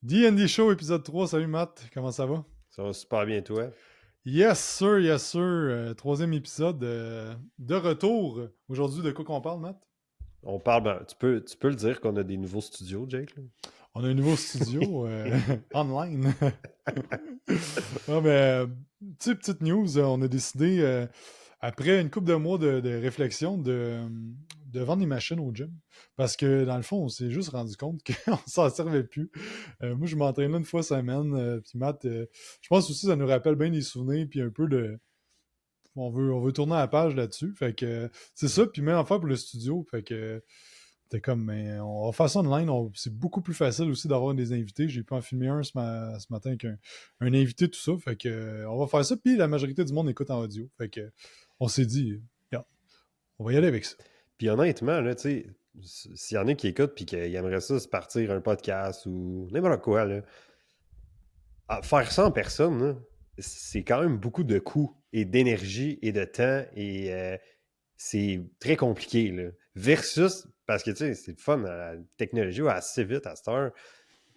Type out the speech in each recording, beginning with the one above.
D&D Show, épisode 3. Salut Matt, comment ça va? Ça va super bien, toi? Yes sir, yes sir. Troisième épisode de retour. Aujourd'hui, de quoi qu'on parle, Matt? On parle, tu peux le dire qu'on a des nouveaux studios, Jake, là? On a un nouveau studio online. Non, mais, tu sais, petite news, on a décidé, après une couple de mois de réflexion, de vendre les machines au gym. Parce que, dans le fond, on s'est juste rendu compte qu'on s'en servait plus. Moi, je m'entraîne là une fois semaine. Puis Matt, je pense aussi que ça nous rappelle bien des souvenirs, puis un peu de... On veut tourner la page là-dessus. Fait que c'est ça, puis même affaire pour le studio. Fait que t'es comme, mais on va faire ça online. C'est beaucoup plus facile aussi d'avoir des invités. J'ai pu en filmer un ce matin avec un invité, tout ça. Fait que on va faire ça. Puis la majorité du monde écoute en audio. Fait que on s'est dit, regarde, on va y aller avec ça. Puis honnêtement, là, tu sais, s'il y en a qui écoutent puis qui aimeraient ça se partir un podcast ou n'importe quoi, là, faire ça en personne, là, c'est quand même beaucoup de coûts et d'énergie et de temps et c'est très compliqué, là. Versus, parce que, tu sais, c'est le fun, la technologie va assez vite à cette heure.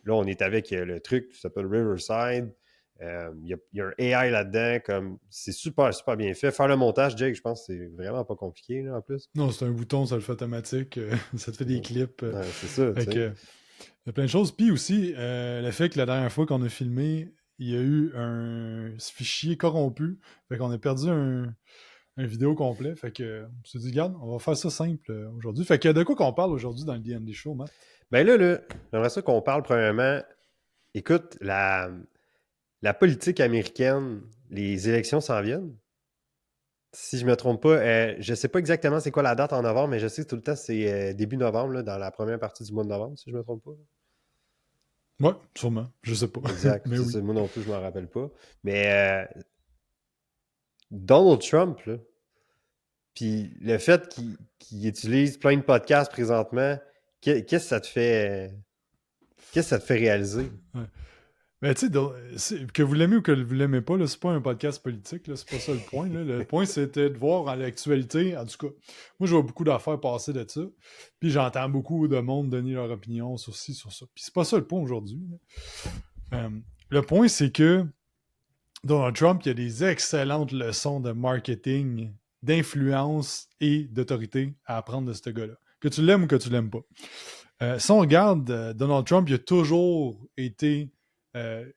Là, on est avec le truc qui s'appelle Riverside. Il y a un AI là-dedans, comme c'est super, super bien fait. Faire le montage, Jake, je pense que c'est vraiment pas compliqué, là, en plus. Non, c'est un bouton, ça le fait automatique. Ça te fait des clips. Ouais, c'est ça, tu Fait que sais. il y a plein de choses. Puis aussi, le fait que la dernière fois qu'on a filmé, il y a eu un fichier corrompu. Fait qu'on a perdu un vidéo complet. Fait que on s'est dit, regarde, on va faire ça simple aujourd'hui. Fait que de quoi qu'on parle aujourd'hui dans le D&D Show, Matt? Ben là, j'aimerais ça qu'on parle premièrement. Écoute, la politique américaine, les élections s'en viennent. Si je me trompe pas, je sais pas exactement c'est quoi la date en novembre, mais je sais que tout le temps c'est début novembre, là, dans la première partie du mois de novembre, si je me trompe pas. Ouais, sûrement. Je sais pas. Exact. Mais C'est oui. ça, moi non plus, je m'en rappelle pas. Mais Donald Trump, là, puis le fait qu'il utilise plein de podcasts présentement, qu'est-ce que ça te fait qu'est-ce que ça te fait réaliser? Ouais. Mais tu sais, que vous l'aimez ou que vous l'aimez pas, là, c'est pas un podcast politique, là, c'est pas ça le point. Là. Le point, c'était de voir en l'actualité, en tout cas, moi je vois beaucoup d'affaires passer de ça, puis j'entends beaucoup de monde donner leur opinion sur ci, sur ça. Puis c'est pas ça le point aujourd'hui. Le point, c'est que Donald Trump, il y a des excellentes leçons de marketing, d'influence et d'autorité à apprendre de ce gars-là. Que tu l'aimes ou que tu l'aimes pas. Si on regarde, Donald Trump, il a toujours euh,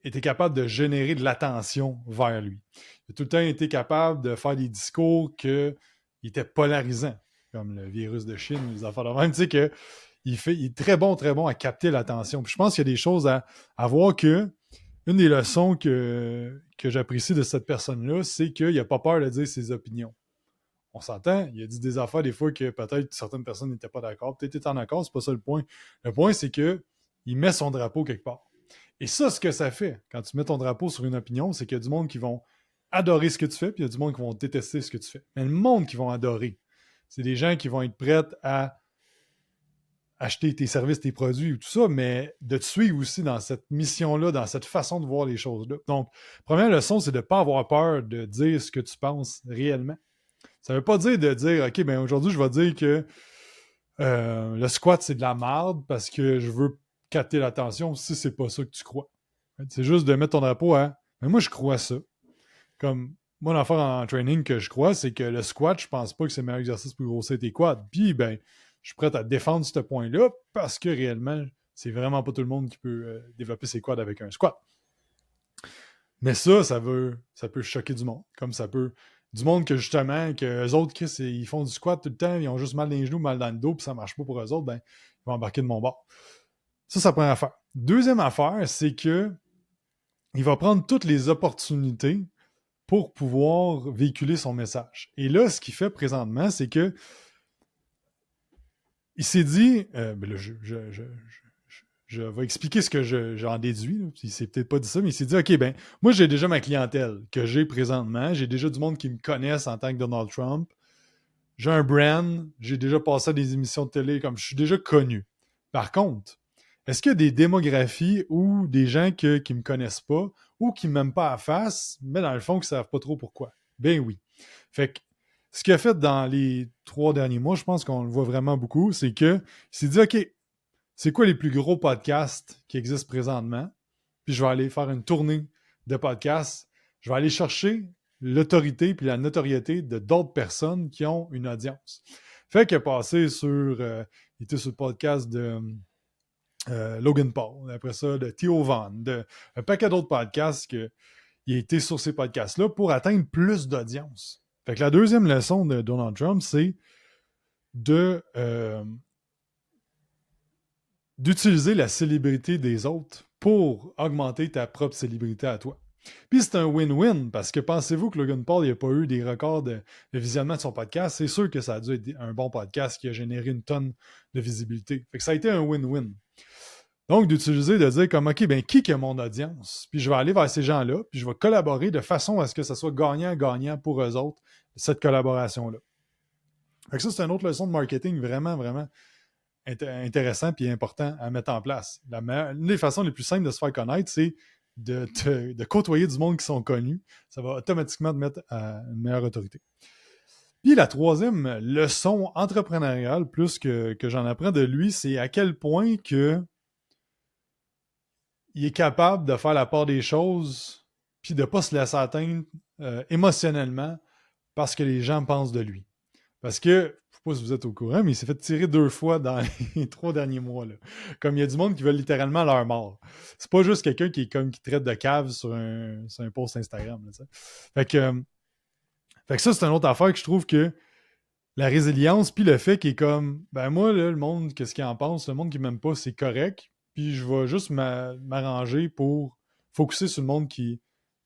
été capable de générer de l'attention vers lui. Il a tout le temps été capable de faire des discours qui étaient polarisants, comme le virus de Chine, les affaires de même. Tu sais que il est très bon à capter l'attention. Puis je pense qu'il y a des choses à voir que une des leçons que j'apprécie de cette personne-là, c'est qu'il n'a pas peur de dire ses opinions. On s'entend, il a dit des affaires des fois que peut-être certaines personnes n'étaient pas d'accord. Peut-être étaient en accord, c'est pas ça le point. Le point, c'est que il met son drapeau quelque part. Et ça, ce que ça fait, quand tu mets ton drapeau sur une opinion, c'est qu'il y a du monde qui vont adorer ce que tu fais, puis il y a du monde qui vont détester ce que tu fais. Mais le monde qui vont adorer, c'est des gens qui vont être prêts à acheter tes services, tes produits ou tout ça, mais de te suivre aussi dans cette mission-là, dans cette façon de voir les choses-là. Donc, première leçon, c'est de ne pas avoir peur de dire ce que tu penses réellement. Ça ne veut pas dire de dire, OK, ben aujourd'hui, je vais dire que le squat, c'est de la merde parce que je veux capter l'attention si c'est pas ça que tu crois. C'est juste de mettre ton drapeau à, mais moi, je crois ça. Comme, moi, l'affaire en training que je crois, c'est que le squat, je pense pas que c'est le meilleur exercice pour grossir tes quads. Puis, ben, je suis prêt à défendre ce point-là parce que réellement, c'est vraiment pas tout le monde qui peut développer ses quads avec un squat. Mais ça peut choquer du monde. Comme ça peut. Du monde que justement, que eux autres, ils font du squat tout le temps, ils ont juste mal dans les genoux, mal dans le dos, puis ça marche pas pour eux autres, ben, ils vont embarquer de mon bord. Ça, c'est la première affaire. Deuxième affaire, c'est que il va prendre toutes les opportunités pour pouvoir véhiculer son message. Et là, ce qu'il fait présentement, c'est que il s'est dit, ben là, je vais expliquer ce que j'en déduis. Là. Il s'est peut-être pas dit ça, mais il s'est dit, OK, ben, moi, j'ai déjà ma clientèle que j'ai présentement. J'ai déjà du monde qui me connaisse en tant que Donald Trump. J'ai un brand. J'ai déjà passé à des émissions de télé. Comme je suis déjà connu. Par contre, est-ce qu'il y a des démographies ou des gens qui me connaissent pas ou qui m'aiment pas à face, mais dans le fond, qui savent pas trop pourquoi? Ben oui. Fait que ce qu'il a fait dans les 3 derniers mois, je pense qu'on le voit vraiment beaucoup, c'est que il s'est dit, OK, c'est quoi les plus gros podcasts qui existent présentement, puis je vais aller faire une tournée de podcasts. Je vais aller chercher l'autorité puis la notoriété de d'autres personnes qui ont une audience. Fait qu'il est passé sur... il était sur le podcast de Logan Paul, après ça, de Theo Von, un paquet d'autres podcasts il a été sur ces podcasts-là pour atteindre plus d'audience. Fait que la deuxième leçon de Donald Trump, c'est d'utiliser la célébrité des autres pour augmenter ta propre célébrité à toi. Puis c'est un win-win, parce que pensez-vous que Logan Paul n'a pas eu des records de visionnement de son podcast? C'est sûr que ça a dû être un bon podcast qui a généré une tonne de visibilité. Fait que ça a été un win-win. Donc, d'utiliser, de dire comme, OK, ben qui est mon audience? Puis je vais aller vers ces gens-là, puis je vais collaborer de façon à ce que ça soit gagnant-gagnant pour eux autres, cette collaboration-là. Fait que ça, c'est une autre leçon de marketing vraiment, vraiment intéressant et important à mettre en place. Une des façons les plus simples de se faire connaître, c'est de côtoyer du monde qui sont connus. Ça va automatiquement te mettre à une meilleure autorité. Puis la troisième leçon entrepreneuriale, plus que j'en apprends de lui, c'est à quel point que il est capable de faire la part des choses puis de ne pas se laisser atteindre émotionnellement parce que les gens pensent de lui. Parce que, je ne sais pas si vous êtes au courant, mais il s'est fait tirer 2 fois dans les 3 derniers mois. Là. Comme il y a du monde qui veut littéralement leur mort. C'est pas juste quelqu'un qui traite de cave sur un post Instagram. Là, fait que ça, c'est une autre affaire que je trouve que la résilience, puis le fait qu'il est comme, ben moi, là, le monde, qu'est-ce qu'il en pense? Le monde qui m'aime pas, c'est correct. Puis je vais juste m'arranger pour focusser sur le monde qui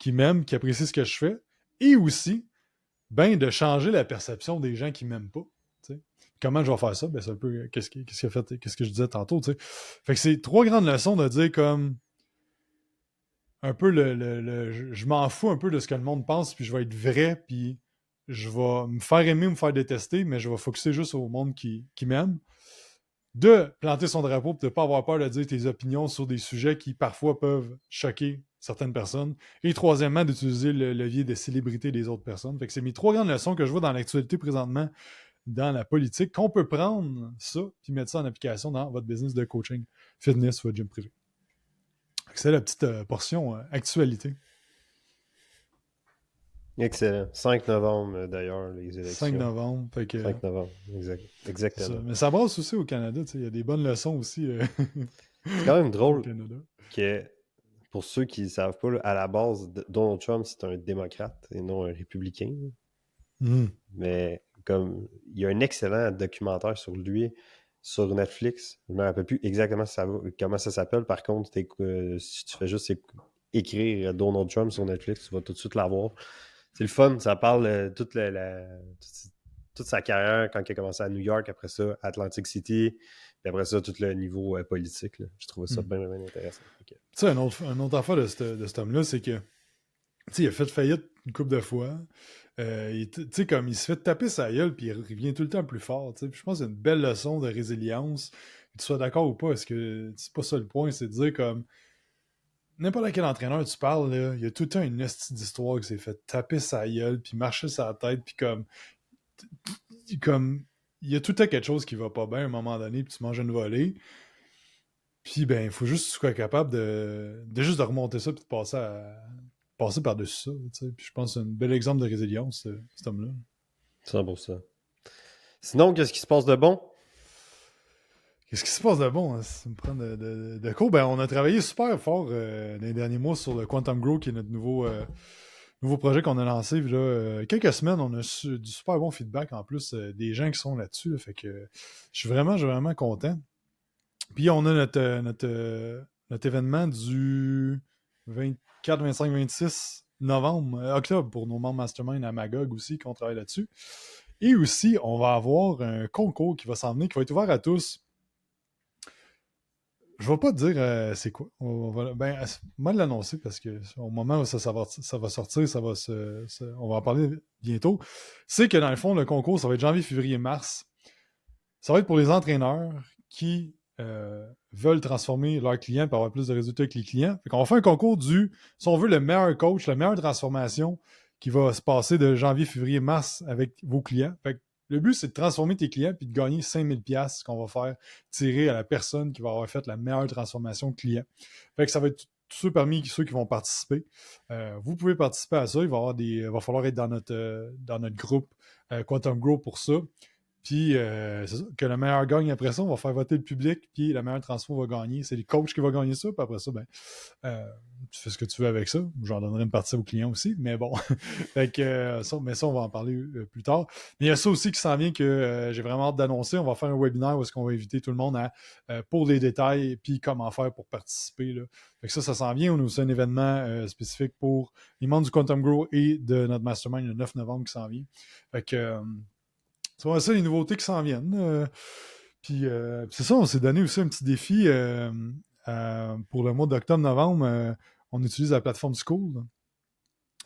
m'aime, qui apprécie ce que je fais. Et aussi, de changer la perception des gens qui m'aiment pas. T'sais. Comment je vais faire ça? Ben, c'est un peu qu'est-ce que je disais tantôt. T'sais. Fait que c'est 3 grandes leçons de dire comme un peu je m'en fous un peu de ce que le monde pense, puis je vais être vrai, puis je vais me faire aimer, me faire détester, mais je vais focusser juste au monde qui m'aime. De planter son drapeau, de ne pas avoir peur de dire tes opinions sur des sujets qui parfois peuvent choquer certaines personnes. Et troisièmement, d'utiliser le levier de célébrité des autres personnes. Fait que c'est mes 3 grandes leçons que je vois dans l'actualité présentement dans la politique, qu'on peut prendre ça puis mettre ça en application dans votre business de coaching, fitness ou gym privé. C'est la petite portion actualité. Excellent. 5 novembre, d'ailleurs, les élections. 5 novembre. Fait que, 5 novembre, exactement. Ça. Mais ça brasse aussi au Canada. Il y a des bonnes leçons aussi. C'est quand même drôle que, pour ceux qui ne savent pas, à la base, Donald Trump, c'est un démocrate et non un républicain. Mais comme il y a un excellent documentaire sur lui sur Netflix. Je ne me rappelle plus exactement comment ça s'appelle. Par contre, si tu fais juste écrire Donald Trump sur Netflix, tu vas tout de suite l'avoir. C'est le fun. Ça parle toute sa carrière quand il a commencé à New York, après ça, Atlantic City, puis après ça, tout le niveau politique. Là. Je trouvais ça bien intéressant. Okay. Tu sais, un autre affaire de cet homme-là, c'est que il a fait faillite une couple de fois. Il se fait taper sa gueule, puis il revient tout le temps plus fort. Puis je pense que c'est une belle leçon de résilience. Que tu sois d'accord ou pas, est-ce que c'est pas ça le point, c'est de dire comme n'importe quel entraîneur tu parles, là, il y a tout le temps une hostie d'histoire qui s'est fait taper sa gueule, puis marcher sa tête, puis comme il y a tout le temps quelque chose qui va pas bien à un moment donné, puis tu manges une volée. Puis ben, il faut juste que tu sois capable de juste de remonter ça, puis de passer par-dessus ça. T'sais. Puis je pense que c'est un bel exemple de résilience, cet homme-là. 100%. Sinon, qu'est-ce qui se passe de bon? Qu'est-ce qui se passe de bon? Hein? Ça me prend de cours. Ben, on a travaillé super fort dans les derniers mois sur le Quantum Grow, qui est notre nouveau projet qu'on a lancé. Là, quelques semaines, on a du super bon feedback en plus des gens qui sont là-dessus. Là, fait que je suis vraiment content. Puis on a notre événement du 24, 25, 26 octobre pour nos membres Mastermind à Magog aussi, qu'on travaille là-dessus. Et aussi, on va avoir un concours qui va s'en venir, qui va être ouvert à tous. Je ne vais pas te dire c'est quoi. On va l'annoncer parce qu'au moment où ça va sortir, on va en parler bientôt. C'est que dans le fond, le concours, ça va être janvier, février, mars. Ça va être pour les entraîneurs qui veulent transformer leurs clients pour avoir plus de résultats avec les clients. Fait qu'on va faire un concours si on veut, le meilleur coach, la meilleure transformation qui va se passer de janvier, février, mars avec vos clients. Fait que Le but, c'est de transformer tes clients puis de gagner 5000$ qu'on va faire tirer à la personne qui va avoir fait la meilleure transformation client. Fait que ça va être tous ceux parmi ceux qui vont participer. Vous pouvez participer à ça. Il va falloir être dans notre groupe Quantum Grow pour ça. Puis, c'est ça, que le meilleur gagne après ça, on va faire voter le public, puis la meilleure transfo va gagner. C'est les coachs qui vont gagner ça, puis après ça, ben, tu fais ce que tu veux avec ça. J'en donnerai une partie aux clients aussi, mais bon. Fait que, ça, on va en parler plus tard. Mais il y a ça aussi qui s'en vient que j'ai vraiment hâte d'annoncer. On va faire un webinaire où est-ce qu'on va inviter tout le monde pour des détails, puis comment faire pour participer. Là. Fait que ça s'en vient. On a aussi un événement spécifique pour les membres du Quantum Grow et de notre mastermind le 9 novembre qui s'en vient. Fait que... c'est ça, les nouveautés qui s'en viennent. Puis c'est ça, on s'est donné aussi un petit défi pour le mois d'octobre-novembre. On utilise la plateforme School là,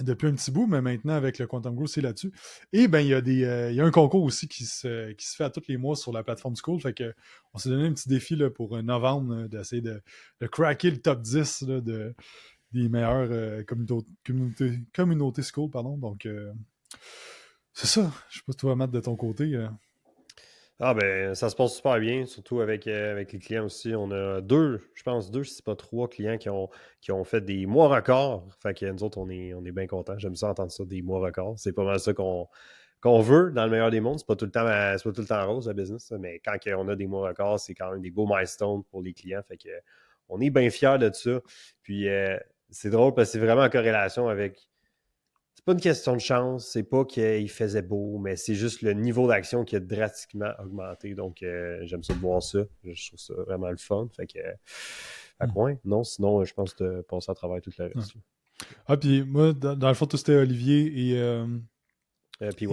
depuis un petit bout, mais maintenant avec le Quantum Grow, c'est là-dessus. Et ben il y a un concours aussi qui se fait à tous les mois sur la plateforme School. Fait que on s'est donné un petit défi là, pour novembre là, d'essayer de craquer le top 10 là, des meilleures communautés School. Pardon. Donc c'est ça. Je sais pas si tu vas mettre de ton côté. Ah ben, ça se passe super bien, surtout avec les clients aussi. On a je pense deux, si c'est pas trois clients qui ont fait des mois records. Fait que nous autres, on est bien contents. J'aime ça entendre ça, des mois records. C'est pas mal ça qu'on veut dans le meilleur des mondes. C'est pas tout le temps rose, le business, mais quand on a des mois records, c'est quand même des beaux milestones pour les clients. Fait que on est bien fiers de ça. Puis c'est drôle parce que c'est vraiment en corrélation avec. C'est pas une question de chance, c'est pas qu'il faisait beau, mais c'est juste le niveau d'action qui a drastiquement augmenté. Donc, j'aime ça de voir ça. Je trouve ça vraiment le fun. Fait que ouais, non, sinon, je pense de passer à travers tout le reste. Ah, puis moi, dans le fond, tout c'était Olivier et. PY.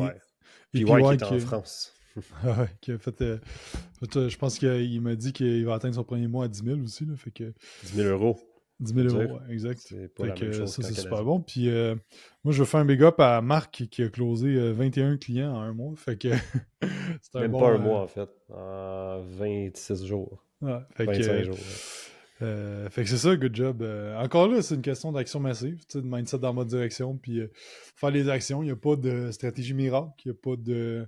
Et PY qui est en France. qui a fait. Je pense qu'il m'a dit qu'il va atteindre son premier mois à 10 000 aussi. Là, fait que, 10 000 euros. 10 000 euros, ouais, exact. C'est pas la même chose ça, c'est qu'en super bon. Puis moi, je vais faire un big up à Marc qui a closé 21 clients en un mois. Fait que c'est même pas un mois, en fait. En 26 jours. Ouais, fait 25 jours. Fait que c'est ça, good job. Encore là, c'est une question d'action massive, de mindset dans ma direction, puis faire les actions. Il n'y a pas de stratégie miracle, il n'y a pas de...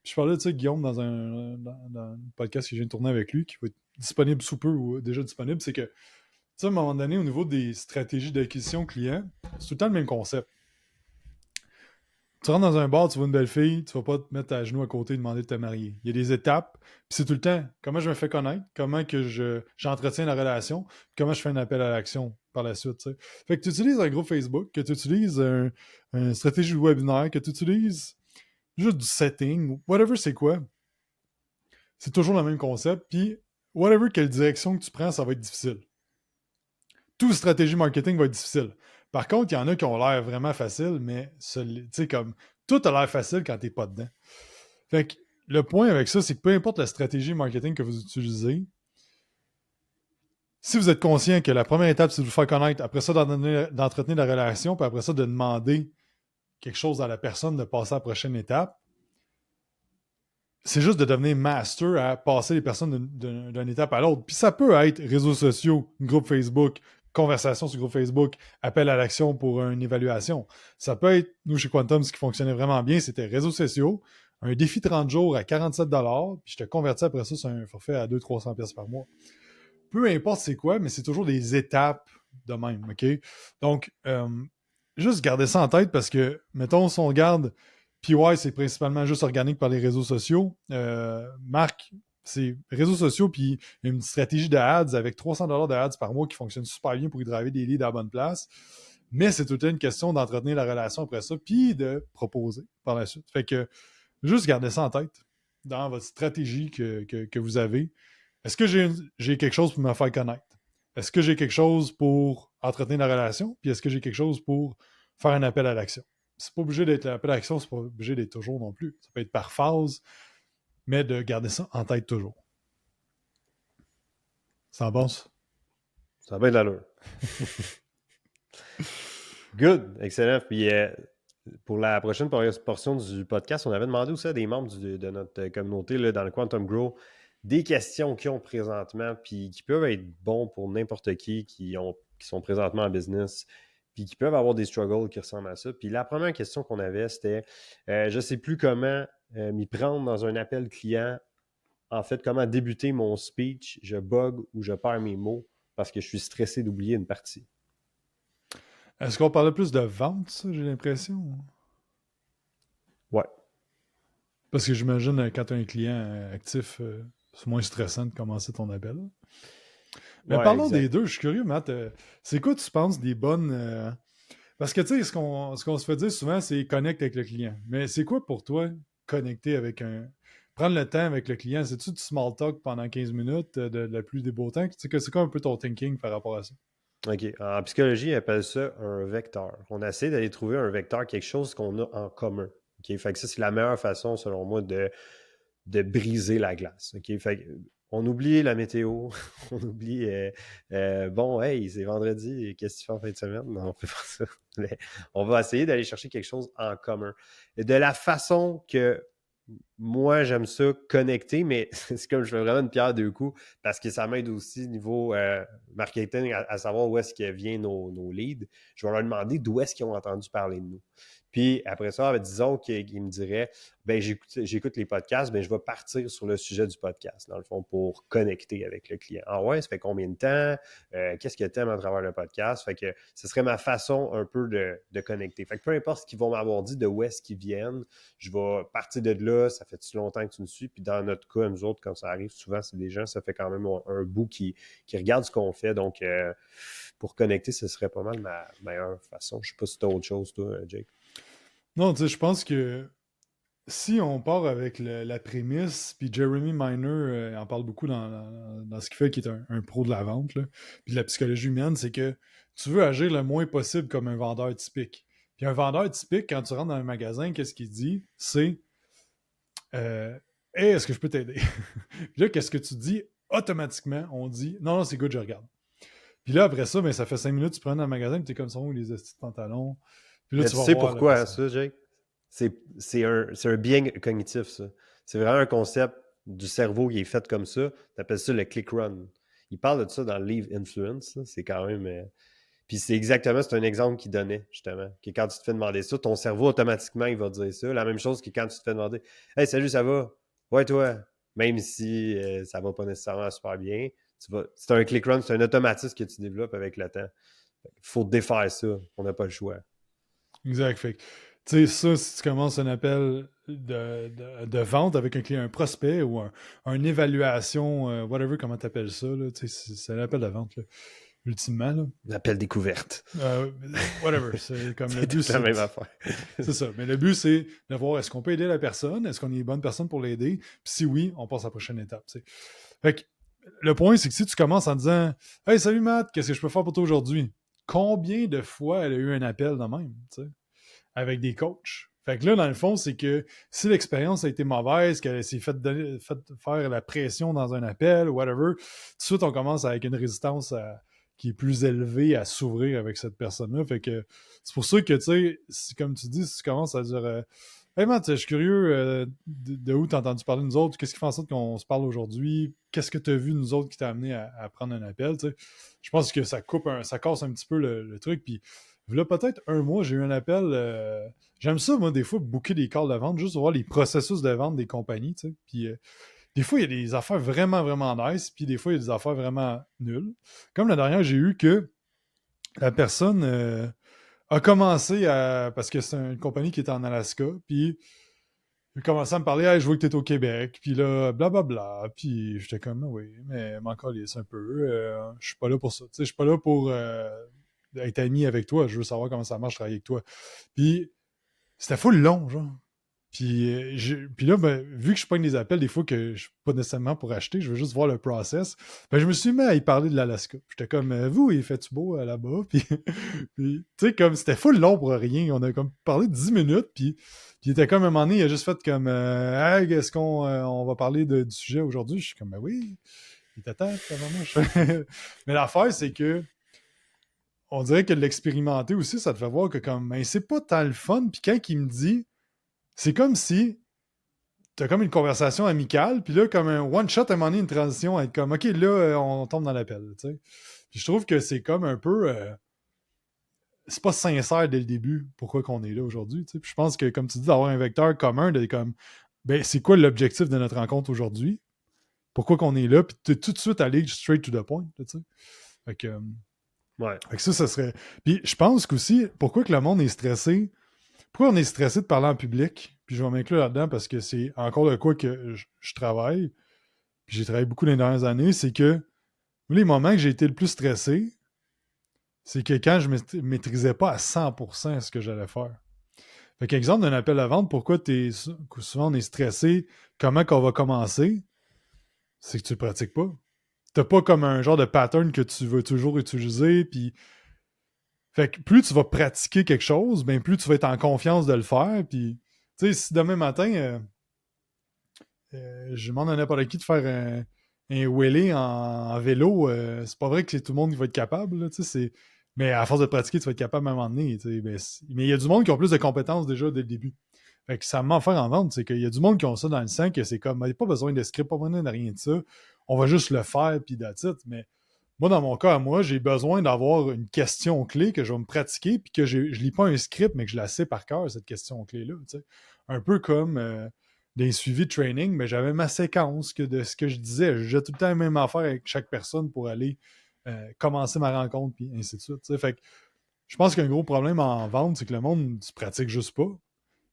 Puis je parlais de ça, Guillaume, dans un podcast que j'ai tourné avec lui, qui va être disponible sous peu ou déjà disponible, c'est que à un moment donné, au niveau des stratégies d'acquisition client, c'est tout le temps le même concept. Tu rentres dans un bar, tu vois une belle fille, tu vas pas te mettre à genoux à côté et demander de te marier. Il y a des étapes, puis c'est tout le temps comment je me fais connaître, comment que j'entretiens la relation, comment je fais un appel à l'action par la suite. T'sais. Fait que tu utilises un groupe Facebook, que tu utilises une stratégie de webinaire, que tu utilises juste du setting, whatever c'est quoi, c'est toujours le même concept, puis whatever quelle direction que tu prends, ça va être difficile. Toute stratégie marketing va être difficile. Par contre, il y en a qui ont l'air vraiment facile, mais tu sais, comme tout a l'air facile quand t'es pas dedans. Fait que le point avec ça, c'est que peu importe la stratégie marketing que vous utilisez, si vous êtes conscient que la première étape, c'est de vous faire connaître, après ça, d'entretenir la relation, puis après ça, de demander quelque chose à la personne, de passer à la prochaine étape, c'est juste de devenir master à passer les personnes d'une étape à l'autre. Puis ça peut être réseaux sociaux, groupe Facebook, conversation sur groupe Facebook, appel à l'action pour une évaluation. Ça peut être, nous chez Quantum, ce qui fonctionnait vraiment bien, c'était réseaux sociaux, un défi 30 jours à 47 $, puis je te convertis après ça sur un forfait à 200-300$ par mois. Peu importe c'est quoi, mais c'est toujours des étapes de même, OK? Donc, juste garder ça en tête parce que, mettons, si on regarde PY, c'est principalement juste organique par les réseaux sociaux. Marc, c'est réseaux sociaux, puis une stratégie de ads avec 300 $ de ads par mois qui fonctionne super bien pour y driver des leads à la bonne place. Mais c'est tout le temps une question d'entretenir la relation après ça, puis de proposer par la suite. Fait que juste garder ça en tête dans votre stratégie que vous avez. Est-ce que j'ai quelque chose pour me faire connaître? Est-ce que j'ai quelque chose pour entretenir la relation? Puis est-ce que j'ai quelque chose pour faire un appel à l'action? C'est pas obligé d'être un appel à l'action, c'est pas obligé d'être toujours non plus. Ça peut être par phase, mais de garder ça en tête toujours. Ça en pense? Ça a bien de l'allure. Good, excellent. Puis pour la prochaine portion du podcast, on avait demandé aussi à des membres de notre communauté là, dans le Quantum Grow des questions qu'ils ont présentement, puis qui peuvent être bons pour n'importe qui sont présentement en business, puis qui peuvent avoir des struggles qui ressemblent à ça. Puis la première question qu'on avait, c'était je ne sais plus comment m'y prendre dans un appel client. En fait, comment débuter mon speech, je bug ou je perds mes mots parce que je suis stressé d'oublier une partie. Est-ce qu'on parlait plus de vente, ça, j'ai l'impression? Ouais. Parce que j'imagine, quand tu as un client actif, c'est moins stressant de commencer ton appel. Mais Ouais, parlons des exact. deux, je suis curieux, Matt. C'est quoi, tu penses, des bonnes... Parce que, tu sais, ce qu'on se fait dire souvent, c'est connecte avec le client. Mais c'est quoi pour toi, connecter avec un... Prendre le temps avec le client, c'est-tu du small talk pendant 15 minutes, de la pluie des beaux temps? C'est quoi un peu ton thinking par rapport à ça? OK. En psychologie, ils appellent ça un vecteur. On essaie d'aller trouver un vecteur, quelque chose qu'on a en commun. OK? Fait que ça, c'est la meilleure façon, selon moi, de briser la glace. OK? Fait que, on oublie la météo, on oublie bon, hey, c'est vendredi, qu'est-ce que tu fais en fin de semaine? Non, on fait pas ça. Mais on va essayer d'aller chercher quelque chose en commun. Et de la façon que moi, j'aime ça connecter, mais c'est comme je fais vraiment une pierre deux coups parce que ça m'aide aussi niveau marketing à savoir où est-ce que viennent nos leads. Je vais leur demander d'où est-ce qu'ils ont entendu parler de nous. Puis après ça, disons qu'ils me diraient ben j'écoute les podcasts, ben je vais partir sur le sujet du podcast, dans le fond, pour connecter avec le client. Ah ouais, ça fait combien de temps? Qu'est-ce que tu aimes à travers le podcast? Fait que ce serait ma façon un peu de connecter. Fait que peu importe ce qu'ils vont m'avoir dit, de où est-ce qu'ils viennent, je vais partir de là, ça fait-tu longtemps que tu me suis? Puis dans notre cas, nous autres, quand ça arrive, souvent, c'est des gens, ça fait quand même un bout qui regardent ce qu'on fait. Donc, pour connecter, ce serait pas mal ma meilleure façon. Je sais pas si tu as autre chose, toi, Jake. Non, tu sais, je pense que si on part avec la prémisse, puis Jeremy Miner en parle beaucoup dans ce qu'il fait, qui est un pro de la vente, là, puis de la psychologie humaine, c'est que tu veux agir le moins possible comme un vendeur typique. Puis un vendeur typique, quand tu rentres dans un magasin, qu'est-ce qu'il dit? C'est Hey, est-ce que je peux t'aider? Puis là, qu'est-ce que tu dis? Automatiquement, on dit non, non, c'est good, je regarde. Puis là, après ça, ben, ça fait 5 minutes, tu prends dans le magasin, puis t'es comme ça, où les petits pantalons. Puis là, Mais tu tu vas sais voir la pourquoi personne. ça, Jake? C'est un biais cognitif, ça. C'est vraiment un concept du cerveau qui est fait comme ça. Tu appelles ça le click run. Il parle de ça dans le livre Influence. Là. C'est quand même. Puis c'est un exemple qu'il donnait, justement. Que quand tu te fais demander ça, ton cerveau, automatiquement, il va te dire ça. La même chose que quand tu te fais demander Hey, salut, ça va? Ouais, toi. Même si ça va pas nécessairement super bien, c'est un click run, c'est un automatisme que tu développes avec le temps. Il faut défaire ça. On n'a pas le choix. Exact. Fait que, tu sais, ça, si tu commences un appel de vente avec un client, un prospect ou une évaluation, whatever, comment tu appelles ça, là, tu sais, c'est un appel de vente, là, ultimement. Là. L'appel découverte. Whatever. C'est comme le C'est but, toute la même affaire. c'est ça. Mais le but, c'est de voir est-ce qu'on peut aider la personne, est-ce qu'on est une bonne personne pour l'aider, puis si oui, on passe à la prochaine étape. T'sais. Fait que le point, c'est que si tu commences en disant Hey, salut Matt, qu'est-ce que je peux faire pour toi aujourd'hui? Combien de fois elle a eu un appel de même, t'sais, avec des coachs? Fait que là, dans le fond, c'est que si l'expérience a été mauvaise, qu'elle s'est fait faire la pression dans un appel, ou whatever, tout de suite, on commence avec une résistance qui est plus élevée à s'ouvrir avec cette personne-là. Fait que c'est pour ça que, tu sais, comme tu dis, si tu commences à dire Hey Matt, je suis curieux de où tu as entendu parler de nous autres, qu'est-ce qui fait en sorte qu'on se parle aujourd'hui, qu'est-ce que tu as vu nous autres qui t'a amené à prendre un appel, tu sais. Je pense que ça ça casse un petit peu le truc, puis là, peut-être un mois, j'ai eu un appel. J'aime ça, moi, des fois, booker des calls de vente, juste voir les processus de vente des compagnies, tu sais. Puis des fois, il y a des affaires vraiment, vraiment nice, puis des fois, il y a des affaires vraiment nulles. Comme la dernière, j'ai eu que la personne a commencé à... Parce que c'est une compagnie qui est en Alaska, puis il a commencé à me parler, hey, je vois que tu es au Québec, puis là, blablabla. Puis j'étais comme, ah oui, mais m'en calisse un peu. Je suis pas là pour ça. Tu sais, je suis pas là pour être ami avec toi. Je veux savoir comment ça marche travailler avec toi. Puis c'était full long, genre. Puis là, ben, vu que je pogne des appels des fois que je suis pas nécessairement pour acheter, je veux juste voir le process, ben, je me suis mis à y parler de l'Alaska. J'étais comme, vous, il fait-tu beau là-bas? Puis tu sais, comme c'était full long pour rien. On a comme parlé 10 minutes, puis il était comme un moment donné, il a juste fait comme, hey, est-ce qu'on on va parler du sujet aujourd'hui? Je suis comme, ben oui, il était temps, vraiment. Mais l'affaire, c'est que on dirait que de l'expérimenter aussi, ça te fait voir que comme, ben, c'est pas tant le fun. Puis quand il me dit, c'est comme si t'as comme une conversation amicale, puis là, comme un one-shot, à un moment donné, une transition, à être comme, OK, là, on tombe dans l'appel, tu sais. Puis je trouve que c'est comme un peu... c'est pas sincère dès le début, pourquoi qu'on est là aujourd'hui, tu sais. Puis je pense que, comme tu dis, d'avoir un vecteur commun, de comme, ben, c'est quoi l'objectif de notre rencontre aujourd'hui? Pourquoi qu'on est là? Puis tout de suite aller straight to the point, tu sais. Fait que, Ouais. fait que ça serait... Puis je pense qu'aussi, pourquoi que le monde est stressé? Pourquoi on est stressé de parler en public? Puis je vais m'inclure là-dedans parce que c'est encore de quoi que je travaille. Puis j'ai travaillé beaucoup les dernières années. C'est que les moments que j'ai été le plus stressé, c'est que quand je ne maîtrisais pas à 100% ce que j'allais faire. Fait qu'exemple d'un appel à vente, pourquoi souvent on est stressé, comment qu'on va commencer, c'est que tu ne pratiques pas. T'as pas comme un genre de pattern que tu veux toujours utiliser, puis fait que plus tu vas pratiquer quelque chose, ben plus tu vas être en confiance de le faire, puis tu sais, si demain matin, je demande à n'importe qui de faire un wheelie en vélo, c'est pas vrai que c'est tout le monde qui va être capable, là, tu sais, mais à force de pratiquer, tu vas être capable à un moment donné, tu sais, mais il y a du monde qui ont plus de compétences déjà dès le début. Fait que ça m'en fait en vente, c'est qu'il y a du monde qui ont ça dans le sang, que c'est comme, il n'y a pas besoin de script, pas besoin de rien de ça, on va juste le faire, puis that's it, mais moi, dans mon cas, à moi, j'ai besoin d'avoir une question clé que je vais me pratiquer, puis que je lis pas un script, mais que je la sais par cœur, cette question clé-là. Tu sais. Un peu comme des suivis de training, mais j'avais ma séquence de ce que je disais. J'ai tout le temps la même affaire avec chaque personne pour aller commencer ma rencontre, puis ainsi de suite. Tu sais. Fait que je pense qu'un gros problème en vente, c'est que le monde ne se pratique juste pas.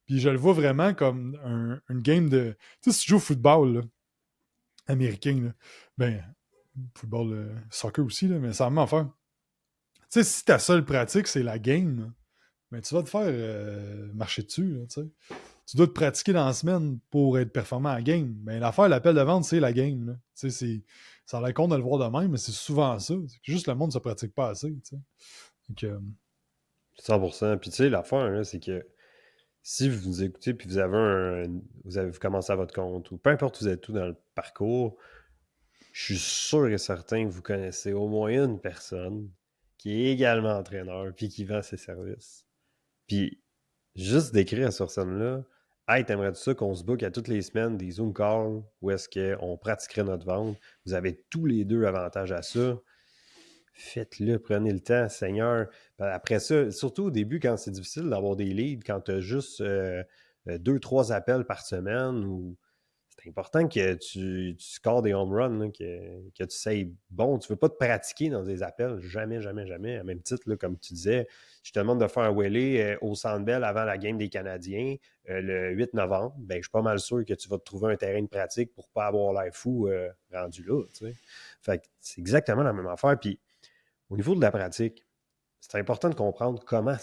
Puis je le vois vraiment comme une game de. Tu sais, si tu joues au football là, américain, là, ben, football, soccer aussi, là, mais ça va faire. Tu sais, si ta seule pratique, c'est la game, ben, tu vas te faire marcher dessus. Là, tu sais. Tu dois te pratiquer dans la semaine pour être performant à la game. Ben, l'affaire, l'appel de vente, c'est la game. Là. Tu sais, ça a l'air con de le voir de même, mais c'est souvent ça. C'est que juste le monde ne se pratique pas assez. Tu sais. Donc, 100%. Puis tu sais, l'affaire, là, c'est que si vous nous écoutez puis vous commencé à votre compte ou peu importe où vous êtes tout dans le parcours, je suis sûr et certain que vous connaissez au moins une personne qui est également entraîneur puis qui vend ses services. Puis juste d'écrire sur scène-là, hey, t'aimerais-tu ça qu'on se book à toutes les semaines des Zoom calls où est-ce qu'on pratiquerait notre vente? Vous avez tous les deux avantages à ça. Faites-le, prenez le temps, Seigneur. Après ça, surtout au début, quand c'est difficile d'avoir des leads, quand tu as juste 2-3 appels par semaine, c'est important que tu scores des home runs, là, que tu sais bon. Tu ne veux pas te pratiquer dans des appels, jamais, jamais, jamais. À même titre, là, comme tu disais, je te demande de faire un wheelie au Centre Bell avant la game des Canadiens le 8 novembre. Ben, je suis pas mal sûr que tu vas te trouver un terrain de pratique pour ne pas avoir l'air fou rendu là. Tu sais. Fait que c'est exactement la même affaire. Puis, au niveau de la pratique, c'est important de comprendre comment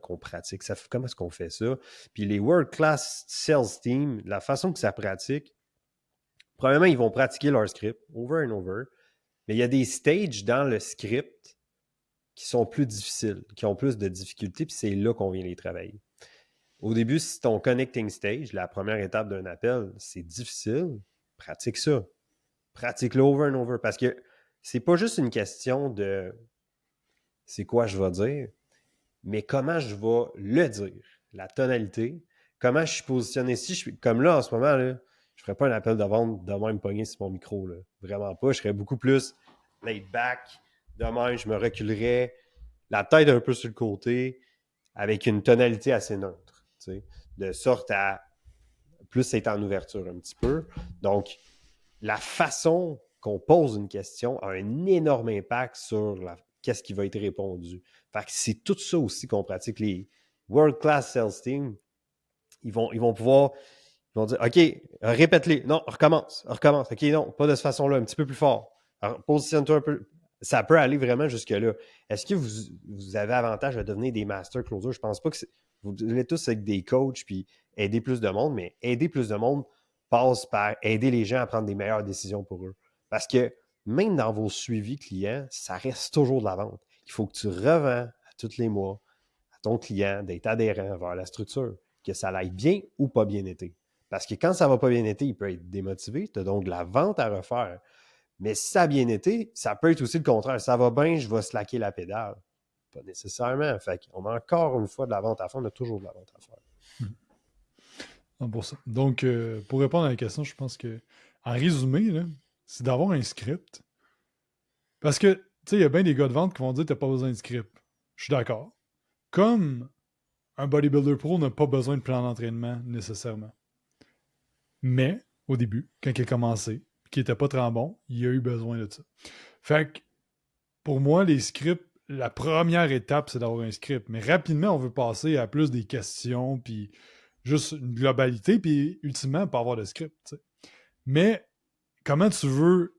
on pratique, comment est-ce qu'on fait ça. Puis les World Class Sales Team, la façon que ça pratique, premièrement, ils vont pratiquer leur script over and over, mais il y a des stages dans le script qui sont plus difficiles, qui ont plus de difficultés, puis c'est là qu'on vient les travailler. Au début, si ton connecting stage, la première étape d'un appel, c'est difficile, pratique ça. Pratique-le over and over, parce que c'est pas juste une question de c'est quoi je vais dire, mais comment je vais le dire, la tonalité, comment je suis positionné. Si je suis comme là en ce moment, là, je ne ferais pas un appel de vente de même pogné sur mon micro. Là. Vraiment pas. Je serais beaucoup plus laid back. De même, je me reculerais, la tête un peu sur le côté, avec une tonalité assez neutre. De sorte à plus être en ouverture un petit peu. Donc, la façon qu'on pose une question a un énorme impact sur qu'est-ce qui va être répondu. Fait que c'est tout ça aussi qu'on pratique. Les World Class Sales Team, ils vont pouvoir, ils vont dire, OK, répète-les. Non, recommence. OK, non, pas de cette façon-là, un petit peu plus fort. Alors, positionne-toi un peu. Ça peut aller vraiment jusque-là. Est-ce que vous avez avantage à devenir des master closers? Je pense pas que vous voulez tous être des coachs puis aider plus de monde, mais aider plus de monde passe par aider les gens à prendre des meilleures décisions pour eux. Parce que même dans vos suivis clients, ça reste toujours de la vente. Il faut que tu revends à tous les mois à ton client d'être adhérent vers la structure, que ça l'aille bien ou pas bien été. Parce que quand ça va pas bien été, il peut être démotivé, tu as donc de la vente à refaire. Mais si ça a bien été, ça peut être aussi le contraire. Ça va bien, je vais slacker la pédale. Pas nécessairement. Fait qu'on a encore une fois de la vente à faire, on a toujours de la vente à faire. pour ça. Donc, pour répondre à la question, je pense que, en résumé, là, c'est d'avoir un script. Parce que, tu sais, il y a bien des gars de vente qui vont dire que tu n'as pas besoin de script. Je suis d'accord. Comme un bodybuilder pro n'a pas besoin de plan d'entraînement nécessairement. Mais, au début, quand il a commencé, qui n'était pas très bon, il a eu besoin de ça. Fait que, pour moi, les scripts, la première étape, c'est d'avoir un script. Mais rapidement, on veut passer à plus des questions, puis juste une globalité, puis ultimement, pas avoir de script. T'sais. Mais comment tu veux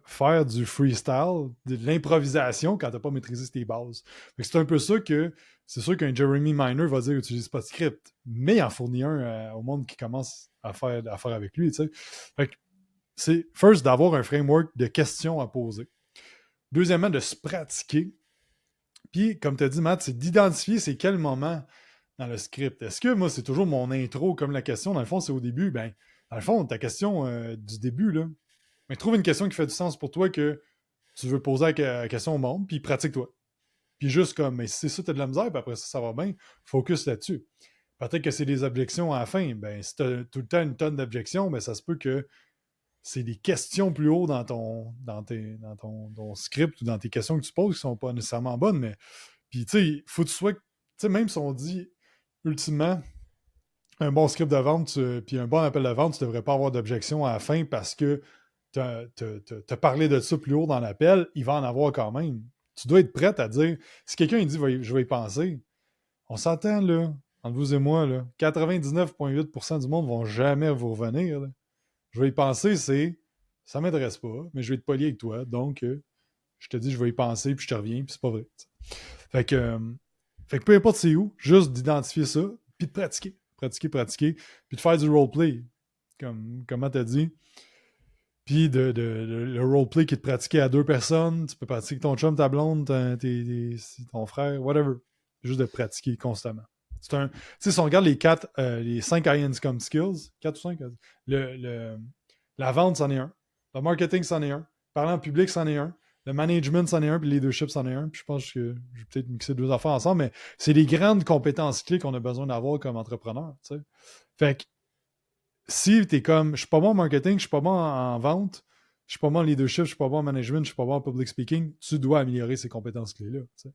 faire du freestyle, de l'improvisation quand tu n'as pas maîtrisé tes bases? Fait que c'est un peu ça que c'est sûr qu'un Jeremy Miner va dire utilise pas de script, mais il en fournit un au monde qui commence à faire avec lui. T'sais. Fait que c'est first d'avoir un framework de questions à poser. Deuxièmement, de se pratiquer. Puis, comme tu as dit, Matt, c'est d'identifier c'est quel moment dans le script. Est-ce que moi, c'est toujours mon intro comme la question, dans le fond, c'est au début? Ben, dans le fond, ta question du début, là, mais trouve une question qui fait du sens pour toi que tu veux poser la question au monde, puis pratique-toi. Puis juste comme, mais si c'est ça, t'as de la misère, puis après ça, ça va bien, focus là-dessus. Peut-être que c'est des objections à la fin. Ben, si t'as tout le temps une tonne d'objections, ben, ça se peut que c'est des questions plus haut dans ton script ou dans tes questions que tu poses qui sont pas nécessairement bonnes, mais puis tu sais, faut que tu sois, tu sais, même si on dit ultimement un bon script de vente puis un bon appel de vente, tu devrais pas avoir d'objection à la fin parce que t'as parlé de ça plus haut dans l'appel, il va en avoir quand même. Tu dois être prête à dire, si quelqu'un il dit je vais y penser, on s'entend là, entre vous et moi, là, 99,8% du monde vont jamais vous revenir. Là. Je vais y penser, ça m'intéresse pas, mais je vais être poli avec toi, donc je te dis je vais y penser, puis je te reviens, puis c'est pas vrai. T'sais. Fait que, euh, fait que peu importe c'est où, juste d'identifier ça, puis de pratiquer. Pratiquer, puis de faire du roleplay, comment t'as dit. Puis le roleplay qui est de pratiquer à 2 personnes, tu peux pratiquer ton chum, ta blonde, ton frère, whatever. Juste de pratiquer constamment. Tu sais, si on regarde les 5 high income skills, 4 ou 5, la vente, c'en est un. Le marketing, c'en est un. Parler en public, c'en est un. Le management, c'en est un. Puis le leadership, c'en est un. Puis je pense que je vais peut-être mixer 2 affaires ensemble, mais c'est les grandes compétences clés qu'on a besoin d'avoir comme entrepreneur. Tu sais. Fait que si t'es comme, je suis pas bon en marketing, je suis pas bon en vente, je suis pas bon en leadership, je suis pas bon en management, je suis pas bon en public speaking, tu dois améliorer ces compétences clés-là. Tu sais.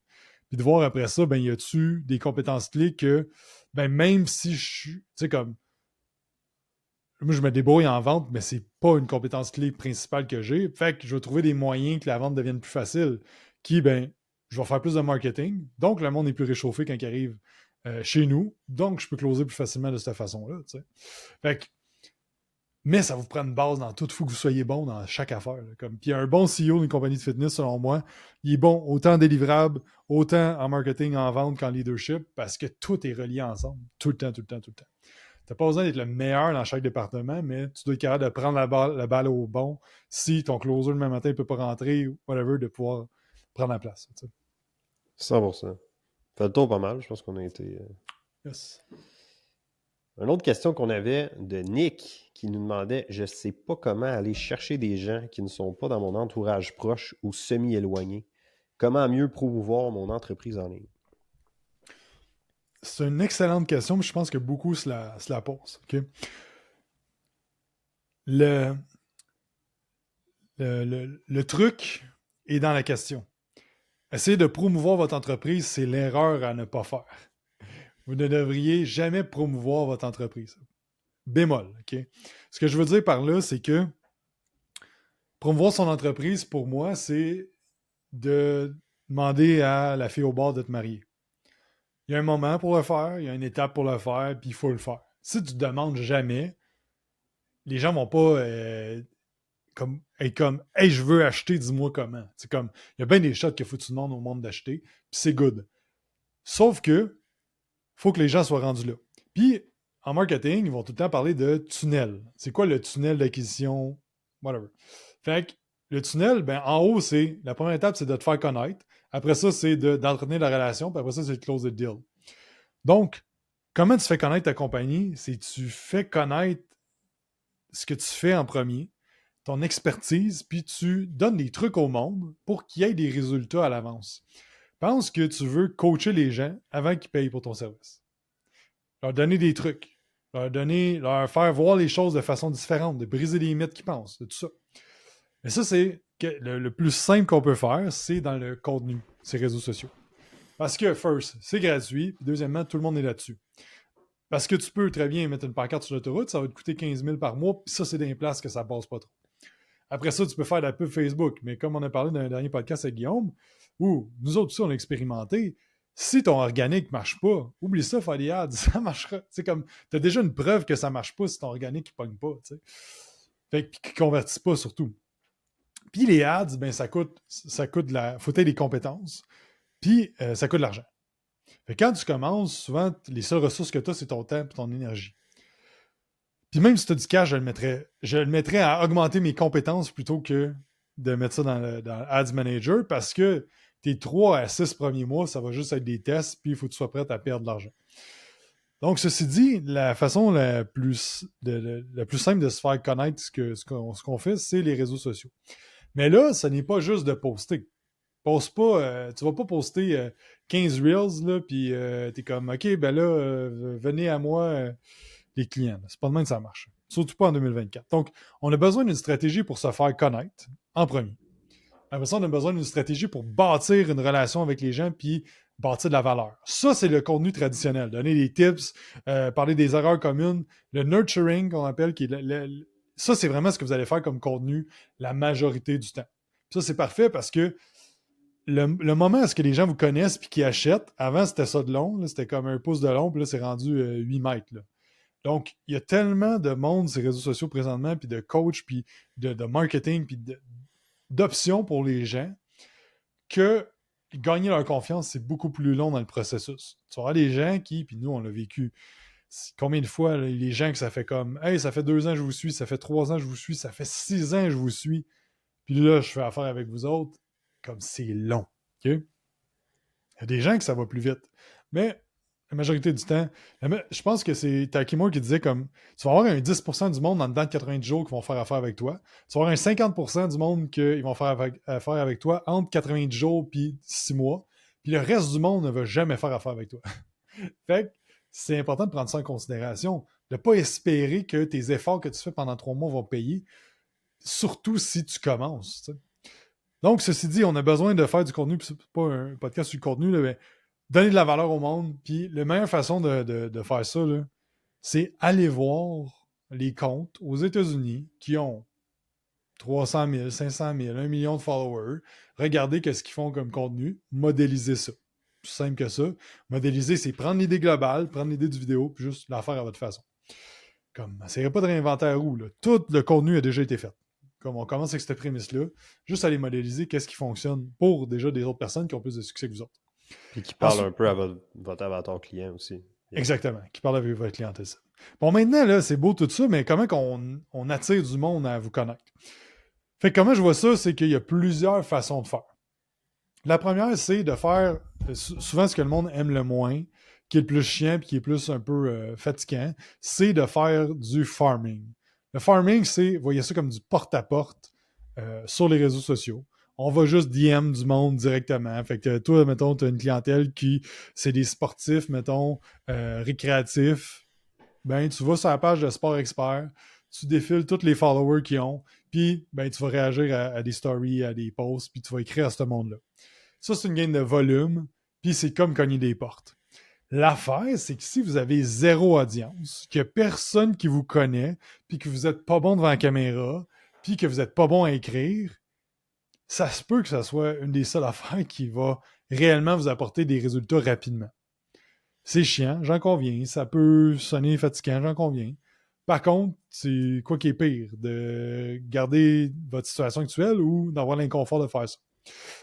Puis de voir après ça, ben, y a-tu des compétences clés que, ben, même si je suis, tu sais, comme, moi, je me débrouille en vente, mais c'est pas une compétence clé principale que j'ai. Fait que je vais trouver des moyens que la vente devienne plus facile. Qui, ben, je vais faire plus de marketing. Donc, le monde est plus réchauffé quand il arrive chez nous. Donc, je peux closer plus facilement de cette façon-là. Tu sais. Fait que, mais ça vous prend une base dans tout. Il faut que vous soyez bon dans chaque affaire. Là. Comme, puis un bon CEO d'une compagnie de fitness, selon moi, il est bon autant en délivrable, autant en marketing, en vente qu'en leadership, parce que tout est relié ensemble. Tout le temps, tout le temps, tout le temps. Tu n'as pas besoin d'être le meilleur dans chaque département, mais tu dois être capable de prendre la balle au bon si ton closer le même matin ne peut pas rentrer ou whatever, de pouvoir prendre la place. Tu sais. 100%. Fait le tour pas mal, je pense qu'on a été... Yes. Une autre question qu'on avait de Nick qui nous demandait « Je sais pas comment aller chercher des gens qui ne sont pas dans mon entourage proche ou semi-éloigné. Comment mieux promouvoir mon entreprise en ligne? » C'est une excellente question, mais je pense que beaucoup se la posent. Okay? Le truc est dans la question. Essayer de promouvoir votre entreprise, c'est l'erreur à ne pas faire. Vous ne devriez jamais promouvoir votre entreprise. Bémol, OK? Ce que je veux dire par là, c'est que promouvoir son entreprise, pour moi, c'est de demander à la fille au bar de te marier. Il y a un moment pour le faire, il y a une étape pour le faire, puis il faut le faire. Si tu ne demandes jamais, les gens vont pas être comme Hey, je veux acheter, dis-moi comment. C'est comme il y a bien des shots qu'il faut que tu demandes au monde d'acheter, puis c'est good. Sauf que faut que les gens soient rendus là. Puis en marketing, ils vont tout le temps parler de tunnel. C'est quoi le tunnel d'acquisition? Whatever. Fait que le tunnel, ben, en haut, c'est la première étape, c'est de te faire connaître. Après ça, c'est d'entretenir la relation. Puis après ça, c'est de close the deal. Donc, comment tu fais connaître ta compagnie? C'est tu fais connaître ce que tu fais en premier, ton expertise, puis tu donnes des trucs au monde pour qu'il y ait des résultats à l'avance. Pense que tu veux coacher les gens avant qu'ils payent pour ton service. Leur donner des trucs. Leur faire voir les choses de façon différente, de briser les mythes qu'ils pensent, de tout ça. Mais ça, c'est le plus simple qu'on peut faire, c'est dans le contenu, ces réseaux sociaux. Parce que, first, c'est gratuit, puis deuxièmement, tout le monde est là-dessus. Parce que tu peux très bien mettre une pancarte sur l'autoroute, ça va te coûter 15 000 par mois, puis ça, c'est des places que ça passe pas trop. Après ça, tu peux faire de la pub Facebook, mais comme on a parlé dans un dernier podcast avec Guillaume, où nous autres aussi, on a expérimenté, si ton organique marche pas, oublie ça, faire des ads, ça marchera. C'est comme, t'as déjà une preuve que ça marche pas si ton organique, il pogne pas, tu sais. Fait qu'il convertit pas, surtout. Puis les ads, ben ça coûte de la... Faut des compétences, puis ça coûte de l'argent. Fait que quand tu commences, souvent, les seules ressources que tu as, c'est ton temps et ton énergie. Puis même si tu as du cash, je le mettrais à augmenter mes compétences plutôt que de mettre ça dans Ads Manager parce que tes 3 à 6 premiers mois, ça va juste être des tests, puis il faut que tu sois prêt à perdre de l'argent. Donc, ceci dit, la façon la plus simple de se faire connaître ce qu'on fait, c'est les réseaux sociaux. Mais là, ce n'est pas juste de poster. Poste pas, tu vas pas poster 15 Reels, là, puis t'es comme, OK, ben là, venez à moi, les clients. C'est pas de même que ça marche. Surtout pas en 2024. Donc, on a besoin d'une stratégie pour se faire connaître, en premier. Après ça, on a besoin d'une stratégie pour bâtir une relation avec les gens, puis bâtir de la valeur. Ça, c'est le contenu traditionnel. Donner des tips, parler des erreurs communes, le nurturing, qu'on appelle, qui est ça, c'est vraiment ce que vous allez faire comme contenu la majorité du temps. Ça, c'est parfait parce que le moment où est-ce que les gens vous connaissent puis qu'ils achètent, avant, c'était ça de long, là, c'était comme un pouce de long, puis là, c'est rendu 8 mètres. Là. Donc, il y a tellement de monde sur les réseaux sociaux présentement, puis de coach, puis de marketing, puis d'options pour les gens, que gagner leur confiance, c'est beaucoup plus long dans le processus. Tu vois, les gens qui, puis nous, on l'a vécu, combien de fois, là, les gens que ça fait comme, hey, ça fait 2 ans que je vous suis, ça fait 3 ans que je vous suis, ça fait 6 ans que je vous suis, puis là, je fais affaire avec vous autres, comme c'est long. OK? Il y a des gens que ça va plus vite. Mais la majorité du temps, je pense que c'est Takimo qui disait comme tu vas avoir un 10% du monde en dedans de 90 jours qui vont faire affaire avec toi. Tu vas avoir un 50% du monde qui vont faire affaire avec toi entre 90 jours et 6 mois. Puis le reste du monde ne va jamais faire affaire avec toi. Fait que c'est important de prendre ça en considération. De ne pas espérer que tes efforts que tu fais pendant 3 mois vont payer, surtout si tu commences. T'sais. Donc, ceci dit, on a besoin de faire du contenu, puis c'est pas un podcast sur le contenu, là, mais donner de la valeur au monde. Puis la meilleure façon de faire ça, là, c'est aller voir les comptes aux États-Unis qui ont 300 000, 500 000, 1 million de followers. Regardez qu'est-ce qu'ils font comme contenu, modéliser ça. Plus simple que ça. Modéliser, c'est prendre l'idée globale, prendre l'idée du vidéo, puis juste la faire à votre façon. Comme, essayez pas de réinventer la roue. Là. Tout le contenu a déjà été fait. Comme on commence avec cette prémisse-là, juste aller modéliser qu'est-ce qui fonctionne pour déjà des autres personnes qui ont plus de succès que vous autres. Puis qui parle un peu à votre avatar client aussi. Yeah. Exactement, qui parle avec votre clientèle. Bon, maintenant, là, c'est beau tout ça, mais comment on attire du monde à vous connaître? Fait que comment je vois ça, c'est qu'il y a plusieurs façons de faire. La première, c'est de faire souvent ce que le monde aime le moins, qui est le plus chiant et qui est plus un peu fatigant, c'est de faire du farming. Le farming, c'est, voyez ça comme du porte-à-porte sur les réseaux sociaux. On va juste DM du monde directement. Fait que toi, mettons, tu as une clientèle qui, c'est des sportifs, mettons, récréatifs. Ben, tu vas sur la page de Sport Expert, tu défiles tous les followers qu'ils ont, puis ben, tu vas réagir à des stories, à des posts, puis tu vas écrire à ce monde-là. Ça, c'est une game de volume, puis c'est comme cogner des portes. L'affaire, c'est que si vous avez zéro audience, qu'il n'y a personne qui vous connaît, puis que vous n'êtes pas bon devant la caméra, puis que vous n'êtes pas bon à écrire, ça se peut que ça soit une des seules affaires qui va réellement vous apporter des résultats rapidement. C'est chiant, j'en conviens. Ça peut sonner fatigant, j'en conviens. Par contre, c'est quoi qui est pire? De garder votre situation actuelle ou d'avoir l'inconfort de faire ça?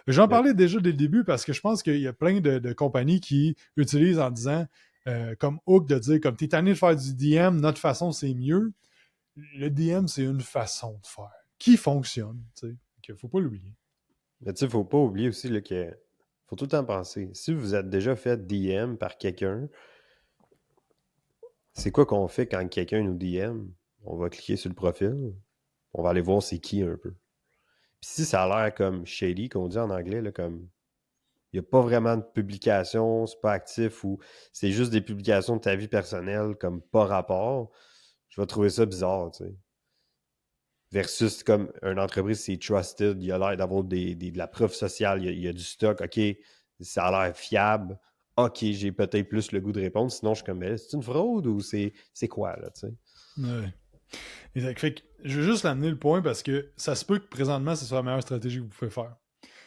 J'en parlais déjà dès le début parce que je pense qu'il y a plein de compagnies qui utilisent en disant comme hook de dire comme t'es tanné de faire du DM, notre façon c'est mieux. Le DM, c'est une façon de faire qui fonctionne. Il ne faut pas l'oublier. Mais tu sais, il ne faut pas oublier aussi là, que faut tout le temps penser. Si vous êtes déjà fait DM par quelqu'un, c'est quoi qu'on fait quand quelqu'un nous DM? On va cliquer sur le profil, on va aller voir c'est qui un peu. Puis si ça a l'air comme shady, qu'on dit en anglais, là, comme il n'y a pas vraiment de publication, c'est pas actif ou c'est juste des publications de ta vie personnelle comme pas rapport, je vais trouver ça bizarre, tu sais. Versus comme une entreprise, c'est trusted, il y a l'air d'avoir de la preuve sociale, il y a du stock, OK, ça a l'air fiable, OK, j'ai peut-être plus le goût de répondre. Sinon, je suis comme, mais c'est une fraude ou c'est quoi, là, tu sais? Ouais. Exact. Fait que je veux juste l'amener le point parce que ça se peut que présentement, ce soit la meilleure stratégie que vous pouvez faire.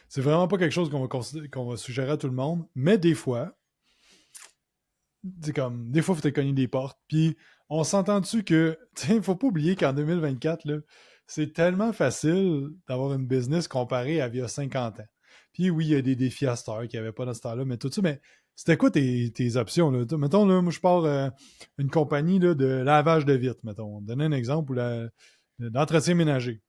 C'est vraiment pas quelque chose qu'on va suggérer à tout le monde, mais des fois, c'est comme, des fois, il faut te cogner des portes. Puis, on s'entend dessus que, il faut pas oublier qu'en 2024, là, c'est tellement facile d'avoir une business comparé à il y a 50 ans. Puis oui, il y a des défis à cette heure qu'il n'y avait pas dans ce temps-là, mais tout ça, mais c'était quoi tes options, là? Mettons, là, moi, je pars une compagnie là, de lavage de vitres, mettons. Donner un exemple, ou d'entretien ménager.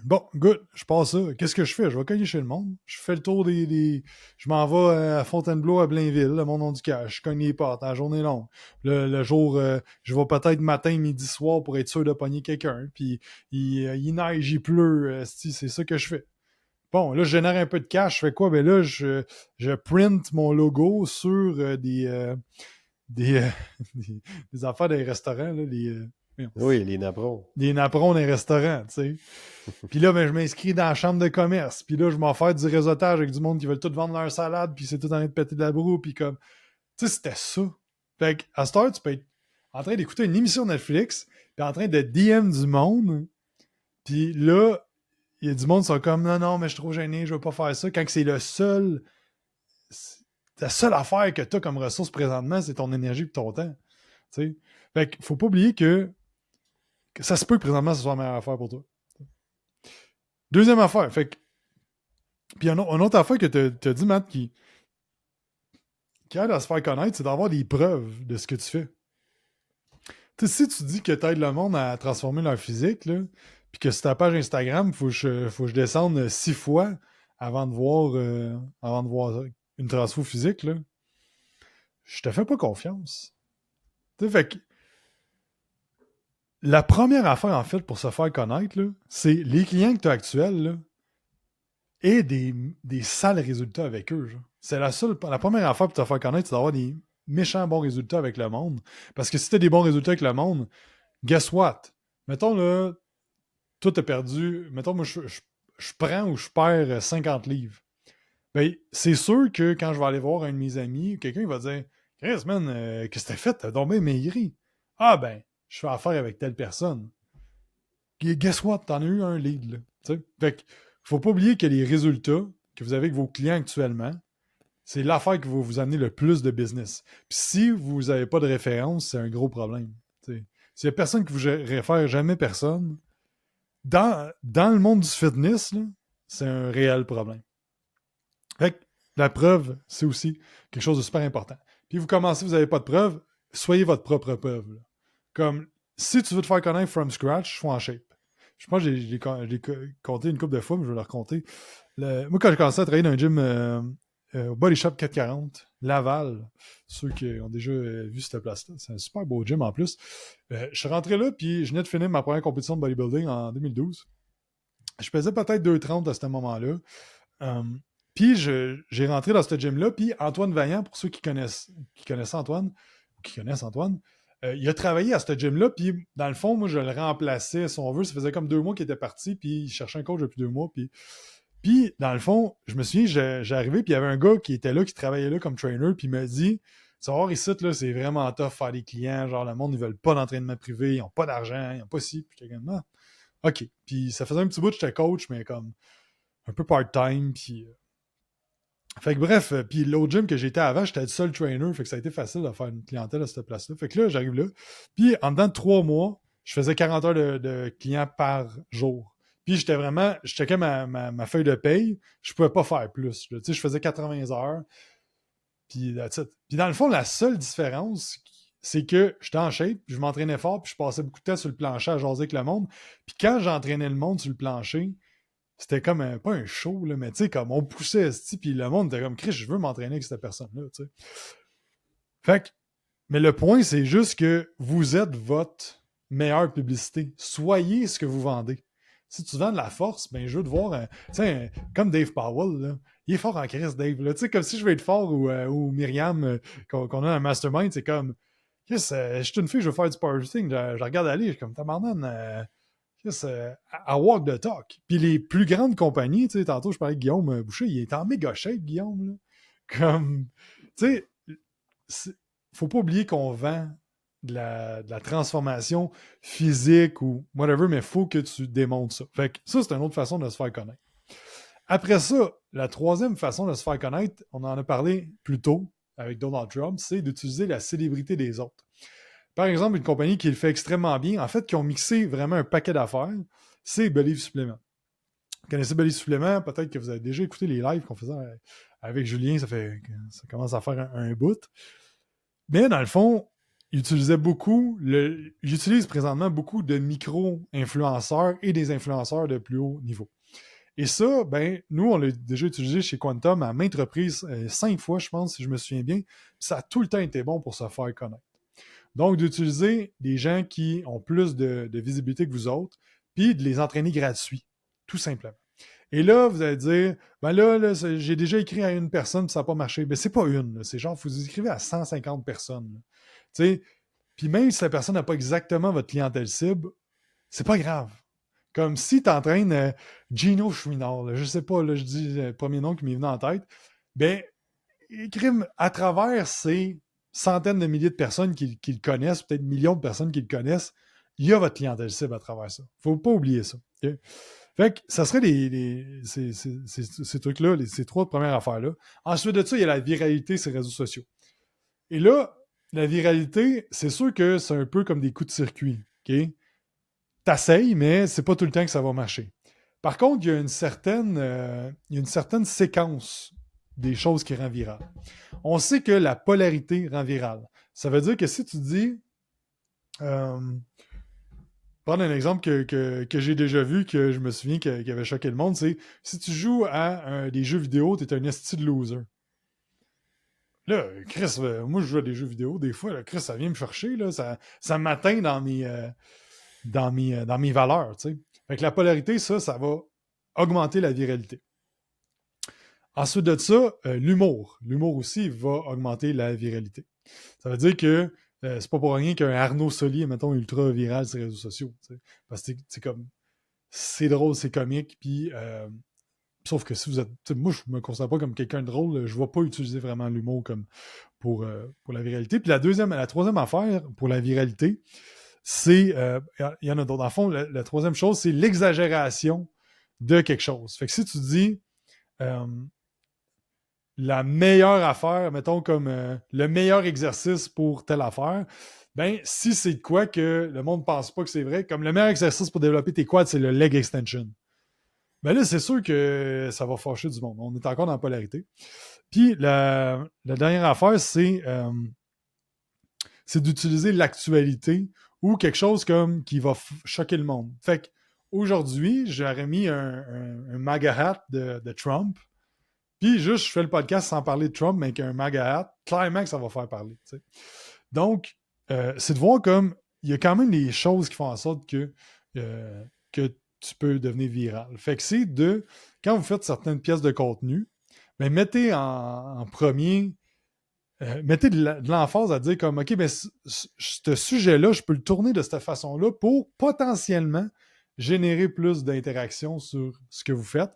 Bon, good, je passe ça. Qu'est-ce que je fais? Je vais cogner chez le monde. Je fais le tour Je m'en vais à Fontainebleau, à Blainville, le monde du cash. Je cogne les portes, la journée longue. Le jour, je vais peut-être matin, midi, soir pour être sûr de pogner quelqu'un. Puis il neige, il pleut. C'est ça que je fais. Bon, là, je génère un peu de cash. Je fais quoi? Ben là, je print mon logo sur des, des affaires des restaurants, là, Oui, les napperons. des napperons des restaurants, tu sais. Puis là, ben, je m'inscris dans la chambre de commerce. Puis là, je m'en fais du réseautage avec du monde qui veulent tout vendre leur salade. Puis c'est tout en train de péter de la broue. Puis comme, tu sais, c'était ça. Fait qu'à cette heure, tu peux être en train d'écouter une émission Netflix. Puis en train de DM du monde. Puis là, il y a du monde qui sont comme, non, non, mais je suis trop gêné, je veux pas faire ça. Quand c'est la seule affaire que tu as comme ressource présentement, c'est ton énergie et ton temps. Tu sais. Fait qu'il faut pas oublier que ça se peut que présentement, ce soit la meilleure affaire pour toi. Deuxième affaire, fait que puis une autre affaire que tu as dit, Matt, qui aide à se faire connaître, c'est d'avoir des preuves de ce que tu fais. Tu sais, si tu dis que tu aides le monde à transformer leur physique, là, puis que sur ta page Instagram, faut que je descende 6 fois avant de voir une transfo physique, là, je te fais pas confiance. Tu sais, fait que la première affaire, en fait, pour se faire connaître, là, c'est les clients que tu as actuels, là, et des sales résultats avec eux. Genre. C'est la première affaire pour te faire connaître, c'est d'avoir des méchants bons résultats avec le monde. Parce que si tu as des bons résultats avec le monde, guess what? Mettons là, toi t'as perdu, mettons moi je prends ou je perds 50 livres. Ben, c'est sûr que quand je vais aller voir un de mes amis, quelqu'un il va dire Chris, man, qu'est-ce que t'as fait? T'as donc bien maigri. Ah ben, je fais affaire avec telle personne. Guess what? T'en as eu un lead, là. T'sais? Fait que faut pas oublier que les résultats que vous avez avec vos clients actuellement, c'est l'affaire qui va vous amener le plus de business. Puis si vous n'avez pas de référence, c'est un gros problème. T'sais. S'il n'y a personne qui vous réfère jamais personne, dans le monde du fitness, là, c'est un réel problème. Fait que la preuve, c'est aussi quelque chose de super important. Puis vous commencez, vous n'avez pas de preuve, soyez votre propre preuve. Là. Comme si tu veux te faire connaître from scratch, sois en shape. Je pense que j'ai compté une couple de fois, mais je vais le raconter. Moi, quand j'ai commencé à travailler dans un gym au Body Shop 440, Laval, ceux qui ont déjà vu cette place-là, c'est un super beau gym en plus. Je suis rentré là, puis je venais de finir ma première compétition de bodybuilding en 2012. Je pesais peut-être 2,30 à ce moment-là. Puis j'ai rentré dans ce gym-là, puis Antoine Vaillant, pour ceux qui connaissent Antoine, ou qui connaissent Antoine, il a travaillé à ce gym-là, puis dans le fond, moi, je le remplaçais, si on veut. Ça faisait comme 2 mois qu'il était parti, puis il cherchait un coach depuis 2 mois, puis dans le fond, je me souviens, j'ai arrivé, puis il y avait un gars qui était là, qui travaillait là comme trainer, puis il m'a dit, savoir ici, là, c'est vraiment tough faire des clients, genre le monde, ils veulent pas d'entraînement privé, ils ont pas d'argent, ils ont pas ci, puis j'étais comme, ah, ok. Puis ça faisait un petit bout que j'étais coach, mais comme un peu part-time, puis... Fait que bref, puis l'autre gym que j'étais avant, j'étais le seul trainer, fait que ça a été facile de faire une clientèle à cette place-là. Fait que là, j'arrive là, puis en dedans de 3 mois, je faisais 40 heures de clients par jour. Puis je checkais ma feuille de paye, je pouvais pas faire plus. Tu sais, je faisais 80 heures, puis that's it. Puis dans le fond, la seule différence, c'est que j'étais en shape, puis je m'entraînais fort, puis je passais beaucoup de temps sur le plancher à jaser avec le monde. Puis quand j'entraînais le monde sur le plancher, c'était comme pas un show, là, mais tu sais, comme on poussait, puis le monde était comme Chris, je veux m'entraîner avec cette personne-là, tu sais. Fait que, mais le point, c'est juste que vous êtes votre meilleure publicité. Soyez ce que vous vendez. Si tu vends de la force, ben je veux te voir, tu sais, comme Dave Powell, là. Il est fort en crise, Dave, là. Tu sais, comme si je veux être fort ou Myriam, qu'on a un mastermind, c'est comme, Chris, je suis une fille, je veux faire du powerlifting, je regarde aller, je suis comme, tabarnane, à walk the talk. Puis les plus grandes compagnies, tu sais, tantôt je parlais de Guillaume Boucher, il est en méga shape, Guillaume, là. Comme, Tu sais, faut pas oublier qu'on vend de la transformation physique ou whatever, mais il faut que tu démontres ça. Fait que ça, c'est une autre façon de se faire connaître. Après ça, la troisième façon de se faire connaître, on en a parlé plus tôt avec Donald Trump, c'est d'utiliser la célébrité des autres. Par exemple, une compagnie qui le fait extrêmement bien, en fait, qui ont mixé vraiment un paquet d'affaires, c'est Believe Supplément. Vous connaissez Believe Supplément, peut-être que vous avez déjà écouté les lives qu'on faisait avec Julien, ça commence à faire un bout. Mais dans le fond, il utilise présentement beaucoup de micro-influenceurs et des influenceurs de plus haut niveau. Et ça, ben, nous, on l'a déjà utilisé chez Quantum à maintes reprises, 5 fois, je pense, si je me souviens bien. Ça a tout le temps été bon pour se faire connaître. Donc, d'utiliser des gens qui ont plus de visibilité que vous autres, puis de les entraîner gratuits, tout simplement. Et là, vous allez dire, ben là j'ai déjà écrit à une personne, puis ça n'a pas marché. Mais c'est pas une, là. C'est genre, vous écrivez à 150 personnes. Tu sais, puis même si la personne n'a pas exactement votre clientèle cible, c'est pas grave. Comme si tu entraînes Gino Chouinard, je sais pas, là, je dis le premier nom qui m'est venu en tête, ben, écrime à travers ces centaines de milliers de personnes qui le connaissent, peut-être millions de personnes qui le connaissent, il y a votre clientèle cible à travers ça. Faut pas oublier ça. Okay? Fait que ça serait ces trucs-là, ces 3 premières affaires-là. Ensuite de ça, il y a la viralité sur les réseaux sociaux. Et là, la viralité, c'est sûr que c'est un peu comme des coups de circuit. Okay? T'essayes, mais c'est pas tout le temps que ça va marcher. Par contre, il y a une certaine séquence des choses qui rend virale. On sait que la polarité rend virale. Ça veut dire que si tu dis... prendre un exemple que j'ai déjà vu, que je me souviens qui avait choqué le monde, c'est si tu joues à des jeux vidéo, t'es un esti de loser. Là, Chris, moi je joue à des jeux vidéo, des fois, là, Chris, ça vient me chercher, là, ça m'atteint dans mes valeurs, tu sais. Fait que la polarité, ça va augmenter la viralité. Ensuite de ça, l'humour. L'humour aussi va augmenter la viralité. Ça veut dire que c'est pas pour rien qu'un Arnaud Solier, mettons, ultra viral sur les réseaux sociaux. T'sais. Parce que c'est comme. C'est drôle, c'est comique, puis. Sauf que si vous êtes. Moi, je me considère pas comme quelqu'un de drôle, je ne vais pas utiliser vraiment l'humour comme pour la viralité. Puis la troisième affaire pour la viralité, c'est. Il y en a d'autres. En fond, la troisième chose, c'est l'exagération de quelque chose. Fait que si tu dis. La meilleure affaire, mettons comme le meilleur exercice pour telle affaire, ben si c'est de quoi que le monde ne pense pas que c'est vrai, comme le meilleur exercice pour développer tes quads, c'est le leg extension. Ben là, c'est sûr que ça va fâcher du monde. On est encore dans la polarité. Puis la dernière affaire, c'est d'utiliser l'actualité ou quelque chose comme qui va choquer le monde. Fait qu'aujourd'hui, j'aurais mis un MAGA hat de Trump. Puis juste, je fais le podcast sans parler de Trump, mais avec un MAGA hat, clairement que ça va faire parler. T'sais. Donc, c'est de voir comme il y a quand même des choses qui font en sorte que tu peux devenir viral. Fait que c'est quand vous faites certaines pièces de contenu, ben mettez en premier, mettez de l'emphase à dire comme, OK, ben ce sujet-là, je peux le tourner de cette façon-là pour potentiellement générer plus d'interactions sur ce que vous faites,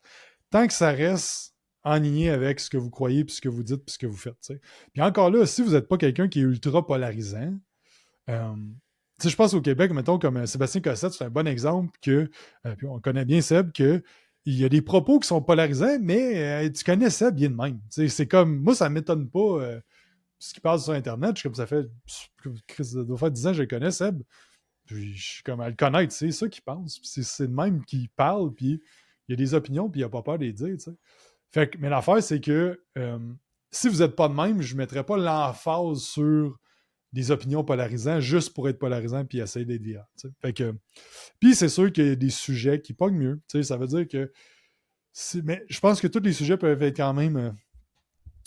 tant que ça reste en ligne avec ce que vous croyez, puis ce que vous dites, puis ce que vous faites. T'sais. Puis encore là, si vous n'êtes pas quelqu'un qui est ultra polarisant, je pense au Québec, mettons, comme Sébastien Cossette, c'est un bon exemple que, puis on connaît bien Seb, que il y a des propos qui sont polarisants, mais tu connais Seb bien de même. T'sais, c'est comme, moi, ça ne m'étonne pas ce qui passe sur Internet. Je suis comme ça fait, ça doit faire 10 ans que je le connais, Seb. Puis je suis comme à le connaître, c'est ça qu'il pense. Puis c'est le même qui parle, puis il y a des opinions, puis il n'a pas peur de les dire, t'sais. Fait que, mais l'affaire, c'est que si vous n'êtes pas de même, je ne mettrais pas l'emphase sur des opinions polarisantes juste pour être polarisant puis essayer d'être viral. Fait que, puis c'est sûr qu'il y a des sujets qui pognent mieux. Ça veut dire que. Mais je pense que tous les sujets peuvent être quand même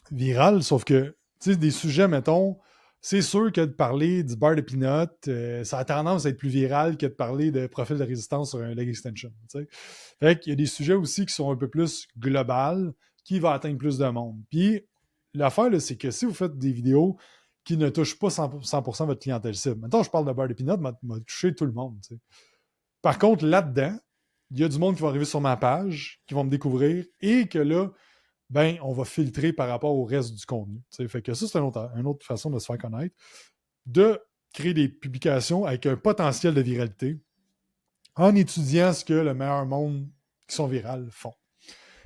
virales, sauf que des sujets, mettons, c'est sûr que de parler du beurre de peanut, ça a tendance à être plus viral que de parler de profil de résistance sur un leg extension. T'sais. Fait qu'il y a des sujets aussi qui sont un peu plus globales, qui vont atteindre plus de monde. Puis l'affaire, là, c'est que si vous faites des vidéos qui ne touchent pas 100% votre clientèle cible, maintenant je parle de beurre de peanut, m'a touché tout le monde. T'sais. Par contre, là-dedans, il y a du monde qui va arriver sur ma page, qui vont me découvrir, et que là, ben on va filtrer par rapport au reste du contenu. T'sais. Fait que ça, c'est une autre façon de se faire connaître. De créer des publications avec un potentiel de viralité en étudiant ce que le meilleur monde qui sont virales font.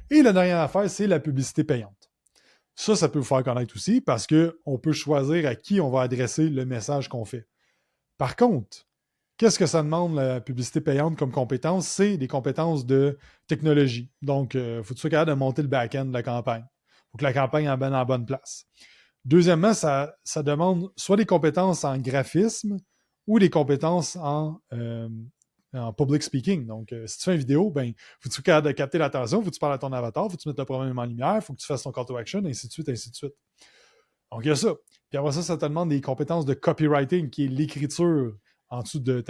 Et la dernière affaire, c'est la publicité payante. Ça peut vous faire connaître aussi parce qu'on peut choisir à qui on va adresser le message qu'on fait. Par contre, qu'est-ce que ça demande la publicité payante comme compétence? C'est des compétences de technologie. Donc, il faut que tu sois capable de monter le back-end de la campagne. Il faut que la campagne en la bonne place. Deuxièmement, ça demande soit des compétences en graphisme ou des compétences en public speaking. Donc, si tu fais une vidéo, ben, faut que tu sois capable de capter l'attention, faut que tu parles à ton avatar, faut que tu mettes le problème en lumière, faut que tu fasses ton call to action, ainsi de suite, ainsi de suite. Donc, il y a ça. Puis après ça te demande des compétences de copywriting, qui est l'écriture en dessous de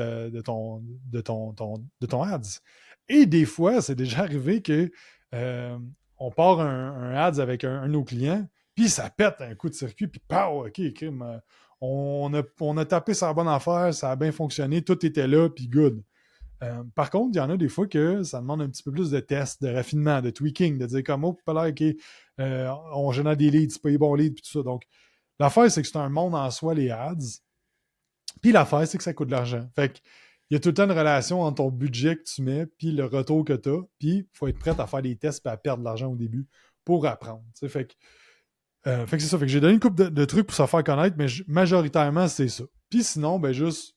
ton ads. Et des fois, c'est déjà arrivé que on part un ads avec un de nos clients, puis ça pète un coup de circuit, puis pow, OK, crime, on a tapé sur la bonne affaire, ça a bien fonctionné, tout était là, puis good. Par contre, il y en a des fois que ça demande un petit peu plus de tests, de raffinement, de tweaking, de dire comme, oh, pas l'air, OK, on génère des leads, c'est pas les bons leads, puis tout ça. Donc, l'affaire, c'est que c'est un monde en soi, les ads. Puis l'affaire, c'est que ça coûte de l'argent. Fait que, il y a tout le temps une relation entre ton budget que tu mets puis le retour que tu as. Puis il faut être prêt à faire des tests et à perdre de l'argent au début pour apprendre. Fait que c'est ça. Fait que j'ai donné une couple de trucs pour se faire connaître, mais majoritairement, c'est ça. Puis sinon, ben juste,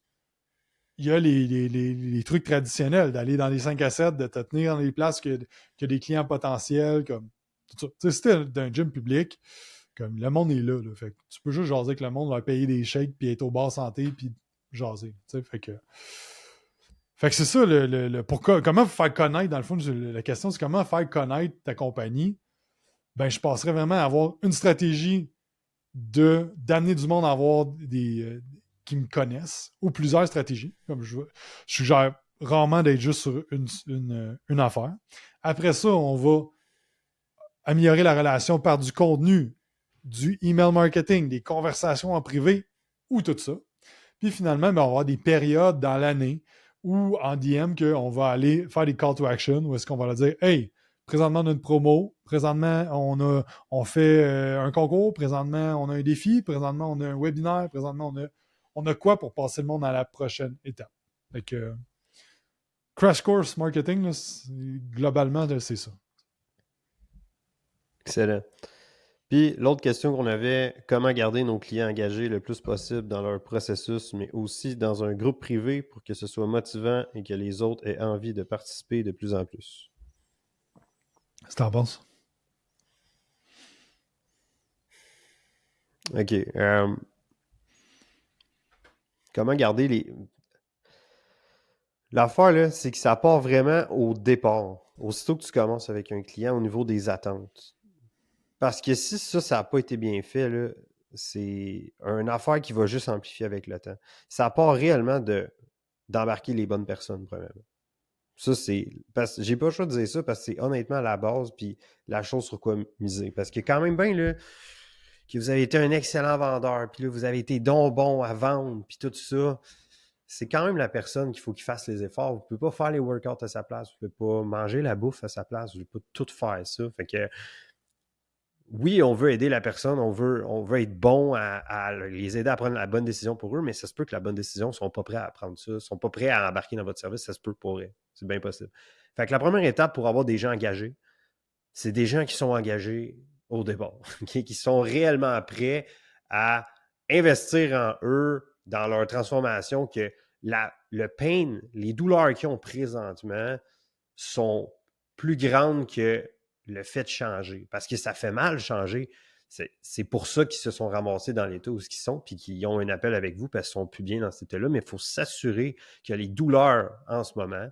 il y a les trucs traditionnels, d'aller dans les 5 à 7, de te tenir dans les places que des clients potentiels, comme tout ça. Si t'es d'un gym public, comme le monde est là. Fait que tu peux juste jaser avec le monde, leur payer des chèques, puis être au bar santé, puis jaser. Fait que c'est ça, comment faire connaître, dans le fond, la question, c'est comment faire connaître ta compagnie. Ben, je passerais vraiment à avoir une stratégie d'amener du monde à avoir qui me connaissent, ou plusieurs stratégies. Comme je suggère rarement d'être juste sur une affaire. Après ça, on va améliorer la relation par du contenu, du email marketing, des conversations en privé ou tout ça. Puis finalement, ben, on va avoir des périodes dans l'année où en DM qu'on va aller faire des call to action où est-ce qu'on va leur dire hey, présentement on a une promo, présentement on fait un concours, présentement on a un défi, présentement on a un webinaire, présentement on a quoi pour passer le monde à la prochaine étape. Fait que crash course marketing, là, globalement, c'est ça. Excellent. Puis l'autre question qu'on avait, comment garder nos clients engagés le plus possible dans leur processus, mais aussi dans un groupe privé pour que ce soit motivant et que les autres aient envie de participer de plus en plus. Qu'est-ce que t'en penses? OK. Comment garder les... L'affaire, là, c'est que ça part vraiment au départ. Aussitôt que tu commences avec un client au niveau des attentes. Parce que si ça n'a pas été bien fait, là, c'est une affaire qui va juste amplifier avec le temps. Ça part réellement d'embarquer les bonnes personnes, premièrement. Ça, c'est... Parce que j'ai pas le choix de dire ça parce que c'est honnêtement la base puis la chose sur quoi miser. Parce que quand même bien, là, que vous avez été un excellent vendeur, puis là, vous avez été donc bon à vendre, puis tout ça, c'est quand même la personne qu'il faut qu'il fasse les efforts. Vous ne pouvez pas faire les workouts à sa place, vous ne pouvez pas manger la bouffe à sa place, vous ne pouvez pas tout faire ça. Fait que oui, on veut aider la personne, on veut être bon à les aider à prendre la bonne décision pour eux, mais ça se peut que la bonne décision, ils ne sont pas prêts à prendre ça, ils ne sont pas prêts à embarquer dans votre service, ça se peut pour eux. C'est bien possible. Fait que la première étape pour avoir des gens engagés, c'est des gens qui sont engagés au départ, qui sont réellement prêts à investir en eux, dans leur transformation, que le pain, les douleurs qu'ils ont présentement sont plus grandes que le fait de changer. Parce que ça fait mal changer. C'est pour ça qu'ils se sont ramassés dans l'état où ils sont, puis qu'ils ont un appel avec vous parce qu'ils ne sont plus bien dans cet état-là. Mais il faut s'assurer que les douleurs en ce moment,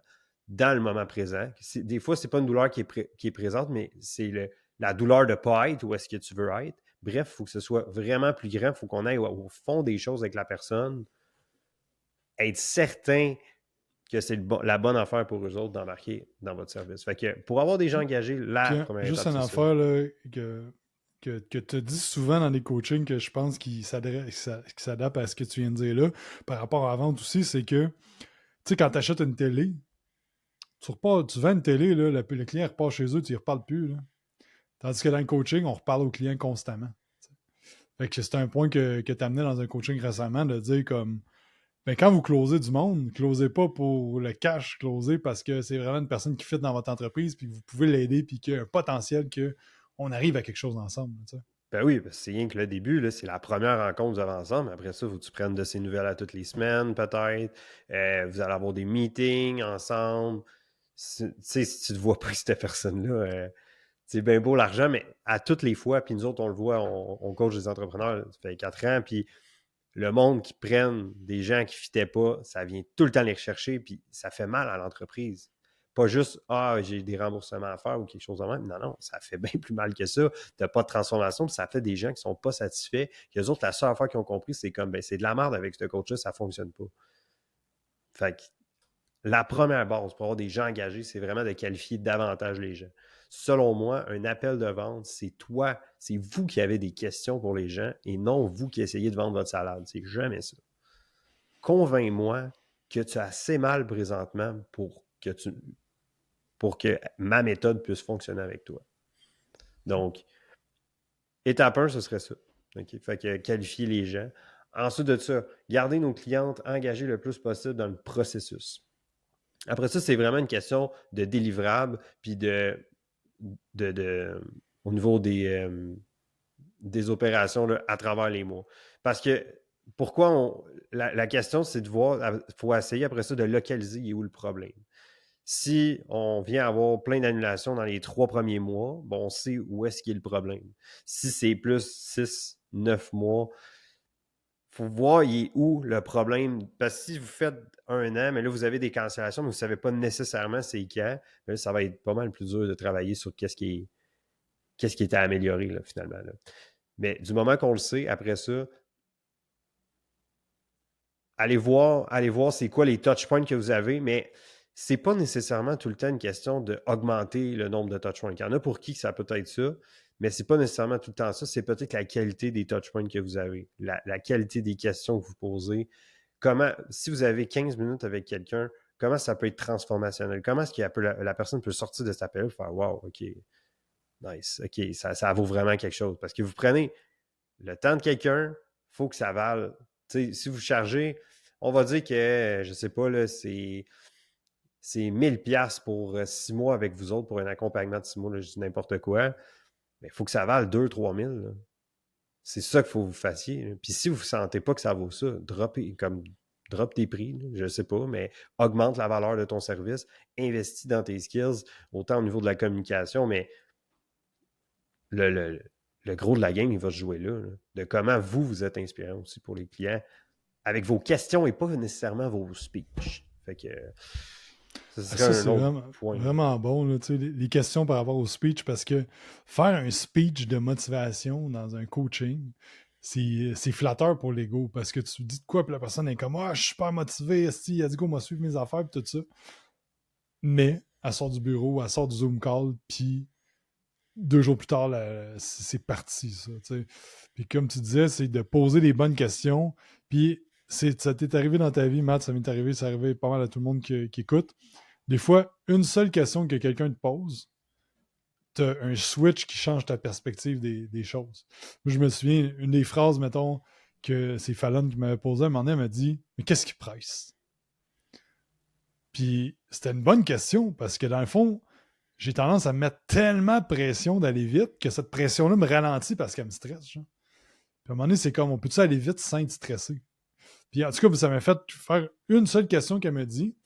dans le moment présent, des fois, ce n'est pas une douleur qui est présente, mais c'est la douleur de ne pas être où est-ce que tu veux être. Bref, il faut que ce soit vraiment plus grand. Il faut qu'on aille au fond des choses avec la personne, être certain que c'est la bonne affaire pour eux autres d'embarquer dans votre service. Fait que pour avoir des gens engagés, la première juste étape, une c'est affaire là, que tu dis souvent dans les coachings que je pense qui s'adapte à ce que tu viens de dire là, par rapport à la vente aussi, c'est que, tu sais, quand tu achètes une télé, tu vends une télé, là, le client repart chez eux, tu ne reparles plus. Là. Tandis que dans le coaching, on reparle au client constamment. T'sais. Fait que c'est un point que tu amenais dans un coaching récemment, de dire comme, ben quand vous closez du monde, closez pas pour le cash, closez parce que c'est vraiment une personne qui fit dans votre entreprise, puis que vous pouvez l'aider, puis qu'il y a un potentiel qu'on arrive à quelque chose ensemble. T'sais. Ben oui, parce que c'est rien que le début, là, c'est la première rencontre que vous avez ensemble. Après ça, il faut que tu prennes de ces nouvelles à toutes les semaines, peut-être. Vous allez avoir des meetings ensemble. Tu sais, si tu ne vois pas cette personne-là, c'est bien beau l'argent, mais à toutes les fois, puis nous autres, on le voit, on coach des entrepreneurs, ça fait 4 ans, puis le monde qui prennent des gens qui ne fitaient pas, ça vient tout le temps les rechercher, puis ça fait mal à l'entreprise. Pas juste, j'ai des remboursements à faire ou quelque chose de même. Non, non, ça fait bien plus mal que ça. Tu n'as pas de transformation, puis ça fait des gens qui ne sont pas satisfaits. Puis eux autres, la seule affaire qu'ils ont compris, c'est comme, ben, c'est de la merde avec ce coach-là, ça ne fonctionne pas. Fait que la première base pour avoir des gens engagés, c'est vraiment de qualifier davantage les gens. Selon moi, un appel de vente, c'est toi, c'est vous qui avez des questions pour les gens et non vous qui essayez de vendre votre salade. C'est jamais ça. Convainc-moi que tu as assez mal présentement pour que ma méthode puisse fonctionner avec toi. Donc, étape 1, ce serait ça. Okay? Fait que qualifier les gens. Ensuite de ça, garder nos clientes engagées le plus possible dans le processus. Après ça, c'est vraiment une question de délivrable, puis au niveau des opérations là, à travers les mois. Parce que pourquoi la question, c'est de voir, il faut essayer après ça de localiser où le problème. Si on vient avoir plein d'annulations dans les 3 premiers mois, bon, on sait où est-ce qu'il y a le problème. Si c'est plus 6, 9 mois, il faut voir il est où le problème. Parce que si vous faites 1 an, mais là, vous avez des cancellations, mais vous ne savez pas nécessairement c'est quand, là, ça va être pas mal plus dur de travailler sur qu'est-ce qui est à améliorer, là, finalement. Là. Mais du moment qu'on le sait, après ça, allez voir c'est quoi les touchpoints que vous avez, mais c'est pas nécessairement tout le temps une question d'augmenter le nombre de touchpoints. Il y en a pour qui ça peut être ça, mais c'est pas nécessairement tout le temps ça. C'est peut-être la qualité des touchpoints que vous avez, la qualité des questions que vous posez. Si vous avez 15 minutes avec quelqu'un, comment ça peut être transformationnel? Comment est-ce que la personne peut sortir de cet appel et faire « Wow, OK, nice, OK, ça vaut vraiment quelque chose. » Parce que vous prenez le temps de quelqu'un, il faut que ça vale. T'sais, si vous chargez, on va dire que, je ne sais pas, là, c'est 1000$ pour 6 mois avec vous autres pour un accompagnement de 6 mois, là, je dis n'importe quoi, mais il faut que ça vale 2-3 000. Là. C'est ça qu'il faut que vous fassiez. Là. Puis si vous ne sentez pas que ça vaut ça, drop tes prix, là, je ne sais pas, mais augmente la valeur de ton service, investis dans tes skills, autant au niveau de la communication, mais le gros de la game, il va se jouer là, de comment vous êtes inspirant aussi pour les clients, avec vos questions et pas nécessairement vos speeches. Fait que ce serait Ça, un c'est autre vraiment, point. vraiment bon, là, les questions par rapport au speech, parce que faire un speech de motivation dans un coaching, c'est flatteur pour l'ego, parce que tu dis de quoi, puis la personne est comme « Ah, je suis super motivé, elle dit go, moi suivre mes affaires, puis tout ça. » Mais elle sort du bureau, elle sort du Zoom call, puis 2 jours plus tard, c'est parti, ça. T'sais. Puis comme tu disais, c'est de poser les bonnes questions. Puis ça t'est arrivé dans ta vie, Matt, ça m'est arrivé, ça arrivé pas mal à tout le monde qui écoute. Des fois, une seule question que quelqu'un te pose, t'as un switch qui change ta perspective des choses. Moi, je me souviens, une des phrases, mettons, que c'est Fallon qui m'avait posée, à un moment donné, elle m'a dit « Mais qu'est-ce qui presse? » Puis c'était une bonne question, parce que dans le fond, j'ai tendance à me mettre tellement de pression d'aller vite que cette pression-là me ralentit parce qu'elle me stresse. Genre. Puis à un moment donné, c'est comme, on peut-tu aller vite sans être stressé? Puis en tout cas, ça m'a fait faire une seule question qu'elle me dit.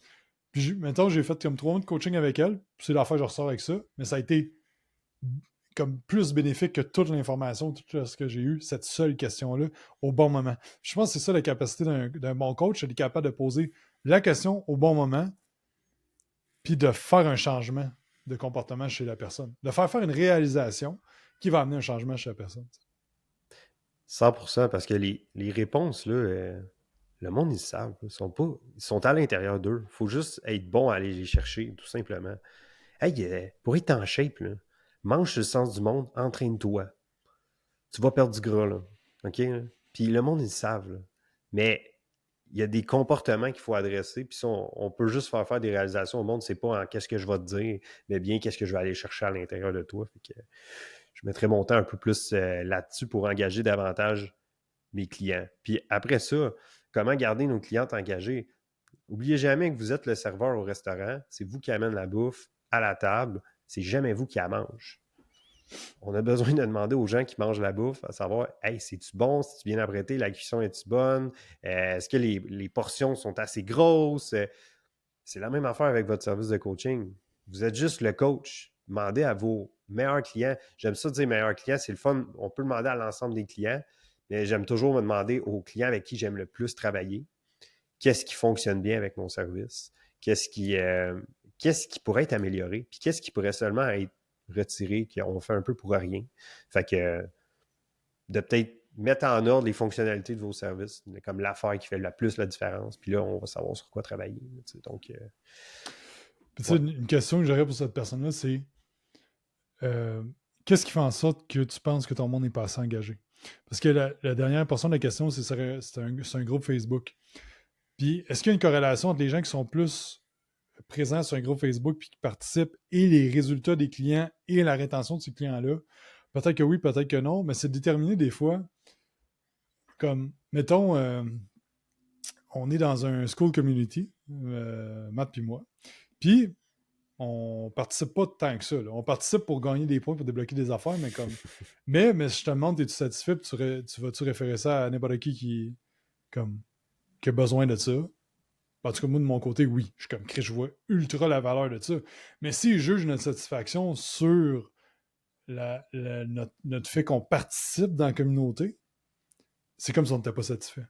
Puis mettons, j'ai fait comme 3 mois de coaching avec elle. Puis c'est la fois que je ressors avec ça. Mais ça a été comme plus bénéfique que toute l'information, tout ce que j'ai eu, cette seule question-là, au bon moment. Je pense que c'est ça la capacité d'un bon coach, c'est d'être capable de poser la question au bon moment, puis de faire un changement de comportement chez la personne. De faire une réalisation qui va amener un changement chez la personne. 100%, parce que les réponses, là, le monde, ils savent. Ils sont à l'intérieur d'eux. Il faut juste être bon à aller les chercher, tout simplement. Hey, pour être en shape, là, mange sur le sens du monde, entraîne-toi. Tu vas perdre du gras, là. OK? Là? Puis le monde, ils savent. Là. Mais il y a des comportements qu'il faut adresser. Puis ça, on peut juste faire des réalisations au monde. C'est pas en qu'est-ce que je vais te dire, mais bien qu'est-ce que je vais aller chercher à l'intérieur de toi. Fait que je mettrais mon temps un peu plus là-dessus pour engager davantage mes clients. Puis après ça, comment garder nos clientes engagées? N'oubliez jamais que vous êtes le serveur au restaurant, c'est vous qui amène la bouffe à la table, c'est jamais vous qui la mange. On a besoin de demander aux gens qui mangent la bouffe, à savoir, hey, c'est-tu bon, c'est-tu bien apprêté, la cuisson est-tu bonne, est-ce que les portions sont assez grosses? C'est la même affaire avec votre service de coaching. Vous êtes juste le coach. Demandez à vos meilleurs clients. J'aime ça dire meilleurs clients, c'est le fun. On peut demander à l'ensemble des clients, mais j'aime toujours me demander aux clients avec qui j'aime le plus travailler, qu'est-ce qui fonctionne bien avec mon service, qu'est-ce qui pourrait être amélioré, puis qu'est-ce qui pourrait seulement être retiré, qu'on fait un peu pour rien. Fait que de peut-être mettre en ordre les fonctionnalités de vos services, comme l'affaire qui fait la plus la différence, puis là, on va savoir sur quoi travailler. Donc, Puis, ouais. Une question que j'aurais pour cette personne-là, c'est qu'est-ce qui fait en sorte que tu penses que ton monde n'est pas assez engagé? Parce que la dernière portion de la question, c'est un groupe Facebook. Puis, est-ce qu'il y a une corrélation entre les gens qui sont plus présents sur un groupe Facebook puis qui participent et les résultats des clients et la rétention de ces clients-là? Peut-être que oui, peut-être que non, mais c'est déterminé des fois. Comme, mettons, on est dans un school community, Matt puis moi. Puis, on participe pas tant que ça. Là. On participe pour gagner des points, pour débloquer des affaires, mais comme. Mais je te demande, es-tu satisfait, tu vas-tu référer ça à n'importe qui qui a besoin de ça? En tout cas, moi, de mon côté, oui. Je suis comme Chris, je vois ultra la valeur de ça. Mais s'ils jugent notre satisfaction sur notre fait qu'on participe dans la communauté, c'est comme si on n'était pas satisfait.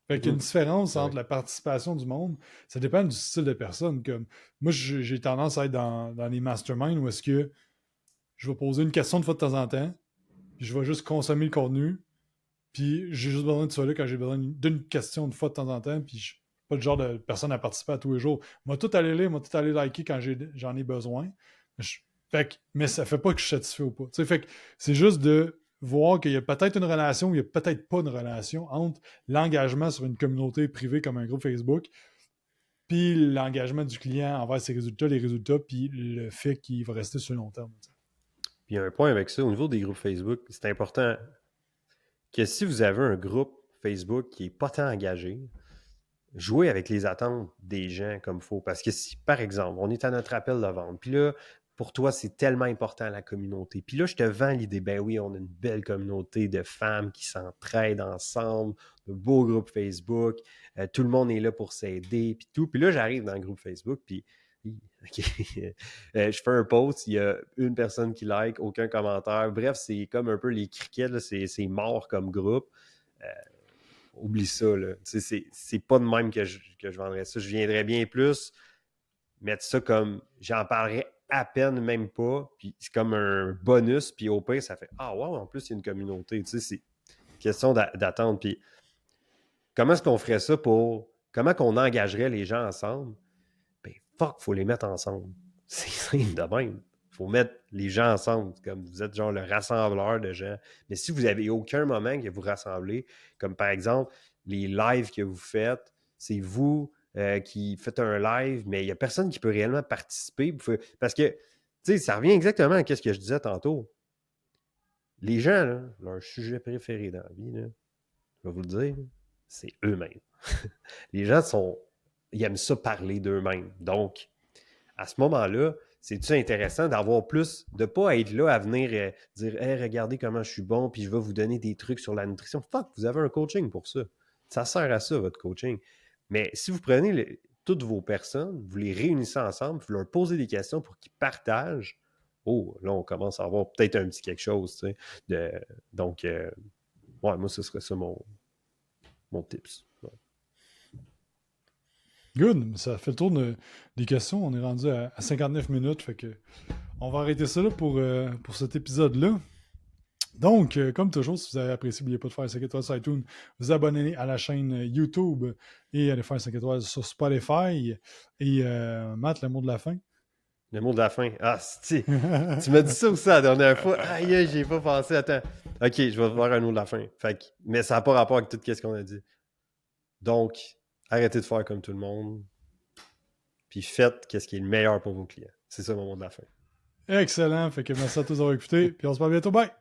Fait qu'il y a une différence entre la participation du monde. Ça dépend du style de personne. Comme, moi, j'ai tendance à être dans les masterminds où est-ce que je vais poser une question de fois de temps en temps, puis je vais juste consommer le contenu, puis j'ai juste besoin de ça là quand j'ai besoin d'une question de fois de temps en temps, puis je suis pas le genre de personne à participer à tous les jours. Moi, tout aller lire, moi, tout aller liker quand j'en ai besoin. Mais ça fait pas que je suis satisfait ou pas. T'sais, fait que c'est juste de voir qu'il y a peut-être une relation ou il n'y a peut-être pas une relation entre l'engagement sur une communauté privée comme un groupe Facebook, puis l'engagement du client envers ses résultats, les résultats, puis le fait qu'il va rester sur le long terme. T'sais. Puis il y a un point avec ça, au niveau des groupes Facebook, c'est important que si vous avez un groupe Facebook qui n'est pas tant engagé, jouez avec les attentes des gens comme il faut. Parce que si, par exemple, on est à notre appel de vente, puis là, pour toi, c'est tellement important la communauté. Puis là, je te vends l'idée, ben oui, on a une belle communauté de femmes qui s'entraident ensemble, de beaux groupes Facebook, tout le monde est là pour s'aider, puis tout. Puis là, j'arrive dans le groupe Facebook, puis okay. Je fais un post, il y a une personne qui like, aucun commentaire. Bref, c'est comme un peu les crickets, là, c'est mort comme groupe. Oublie ça, là. C'est pas de même que je vendrais ça. Je viendrais bien plus mettre ça comme j'en parlerais à peine même pas, puis c'est comme un bonus, puis au pire, ça fait ah wow, en plus, il y a une communauté. Tu sais, c'est question d'attendre. Puis comment est-ce qu'on ferait ça comment qu'on engagerait les gens ensemble? Ben fuck, faut les mettre ensemble. C'est simple de même. Faut mettre les gens ensemble. Comme vous êtes genre le rassembleur de gens. Mais si vous n'avez aucun moment que vous rassemblez, comme par exemple les lives que vous faites, c'est vous qui faites un live, mais il n'y a personne qui peut réellement participer. Parce que, tu sais, ça revient exactement à ce que je disais tantôt. Les gens, là, leur sujet préféré dans la vie, là, je vais vous le dire, c'est eux-mêmes. Les gens ils aiment ça parler d'eux-mêmes. Donc, à ce moment-là, c'est-tu intéressant d'avoir plus, de ne pas être là à venir dire hey, regardez comment je suis bon, puis je vais vous donner des trucs sur la nutrition. Fuck, vous avez un coaching pour ça. Ça sert à ça, votre coaching. Mais si vous prenez toutes vos personnes, vous les réunissez ensemble, vous leur posez des questions pour qu'ils partagent, oh, là, on commence à avoir peut-être un petit quelque chose. Tu sais, donc, ouais, moi, ce serait ça mon tips. Ouais. Good, ça fait le tour des questions. On est rendu à 59 minutes, fait que on va arrêter ça là pour cet épisode-là. Donc, comme toujours, si vous avez apprécié, n'oubliez pas de faire 5 étoiles sur iTunes, vous abonner à la chaîne YouTube et aller faire 5 étoiles sur Spotify. Et Matt, le mot de la fin. Le mot de la fin. Ah, tu m'as dit ça aussi la dernière fois. Aïe, j'y ai pas pensé. Attends. OK, je vais faire un mot de la fin. Mais ça n'a pas rapport avec tout ce qu'on a dit. Donc, arrêtez de faire comme tout le monde. Puis faites ce qui est le meilleur pour vos clients. C'est ça mon mot de la fin. Excellent. Fait que merci à tous d'avoir écouté. Puis on se voit bientôt. Bye!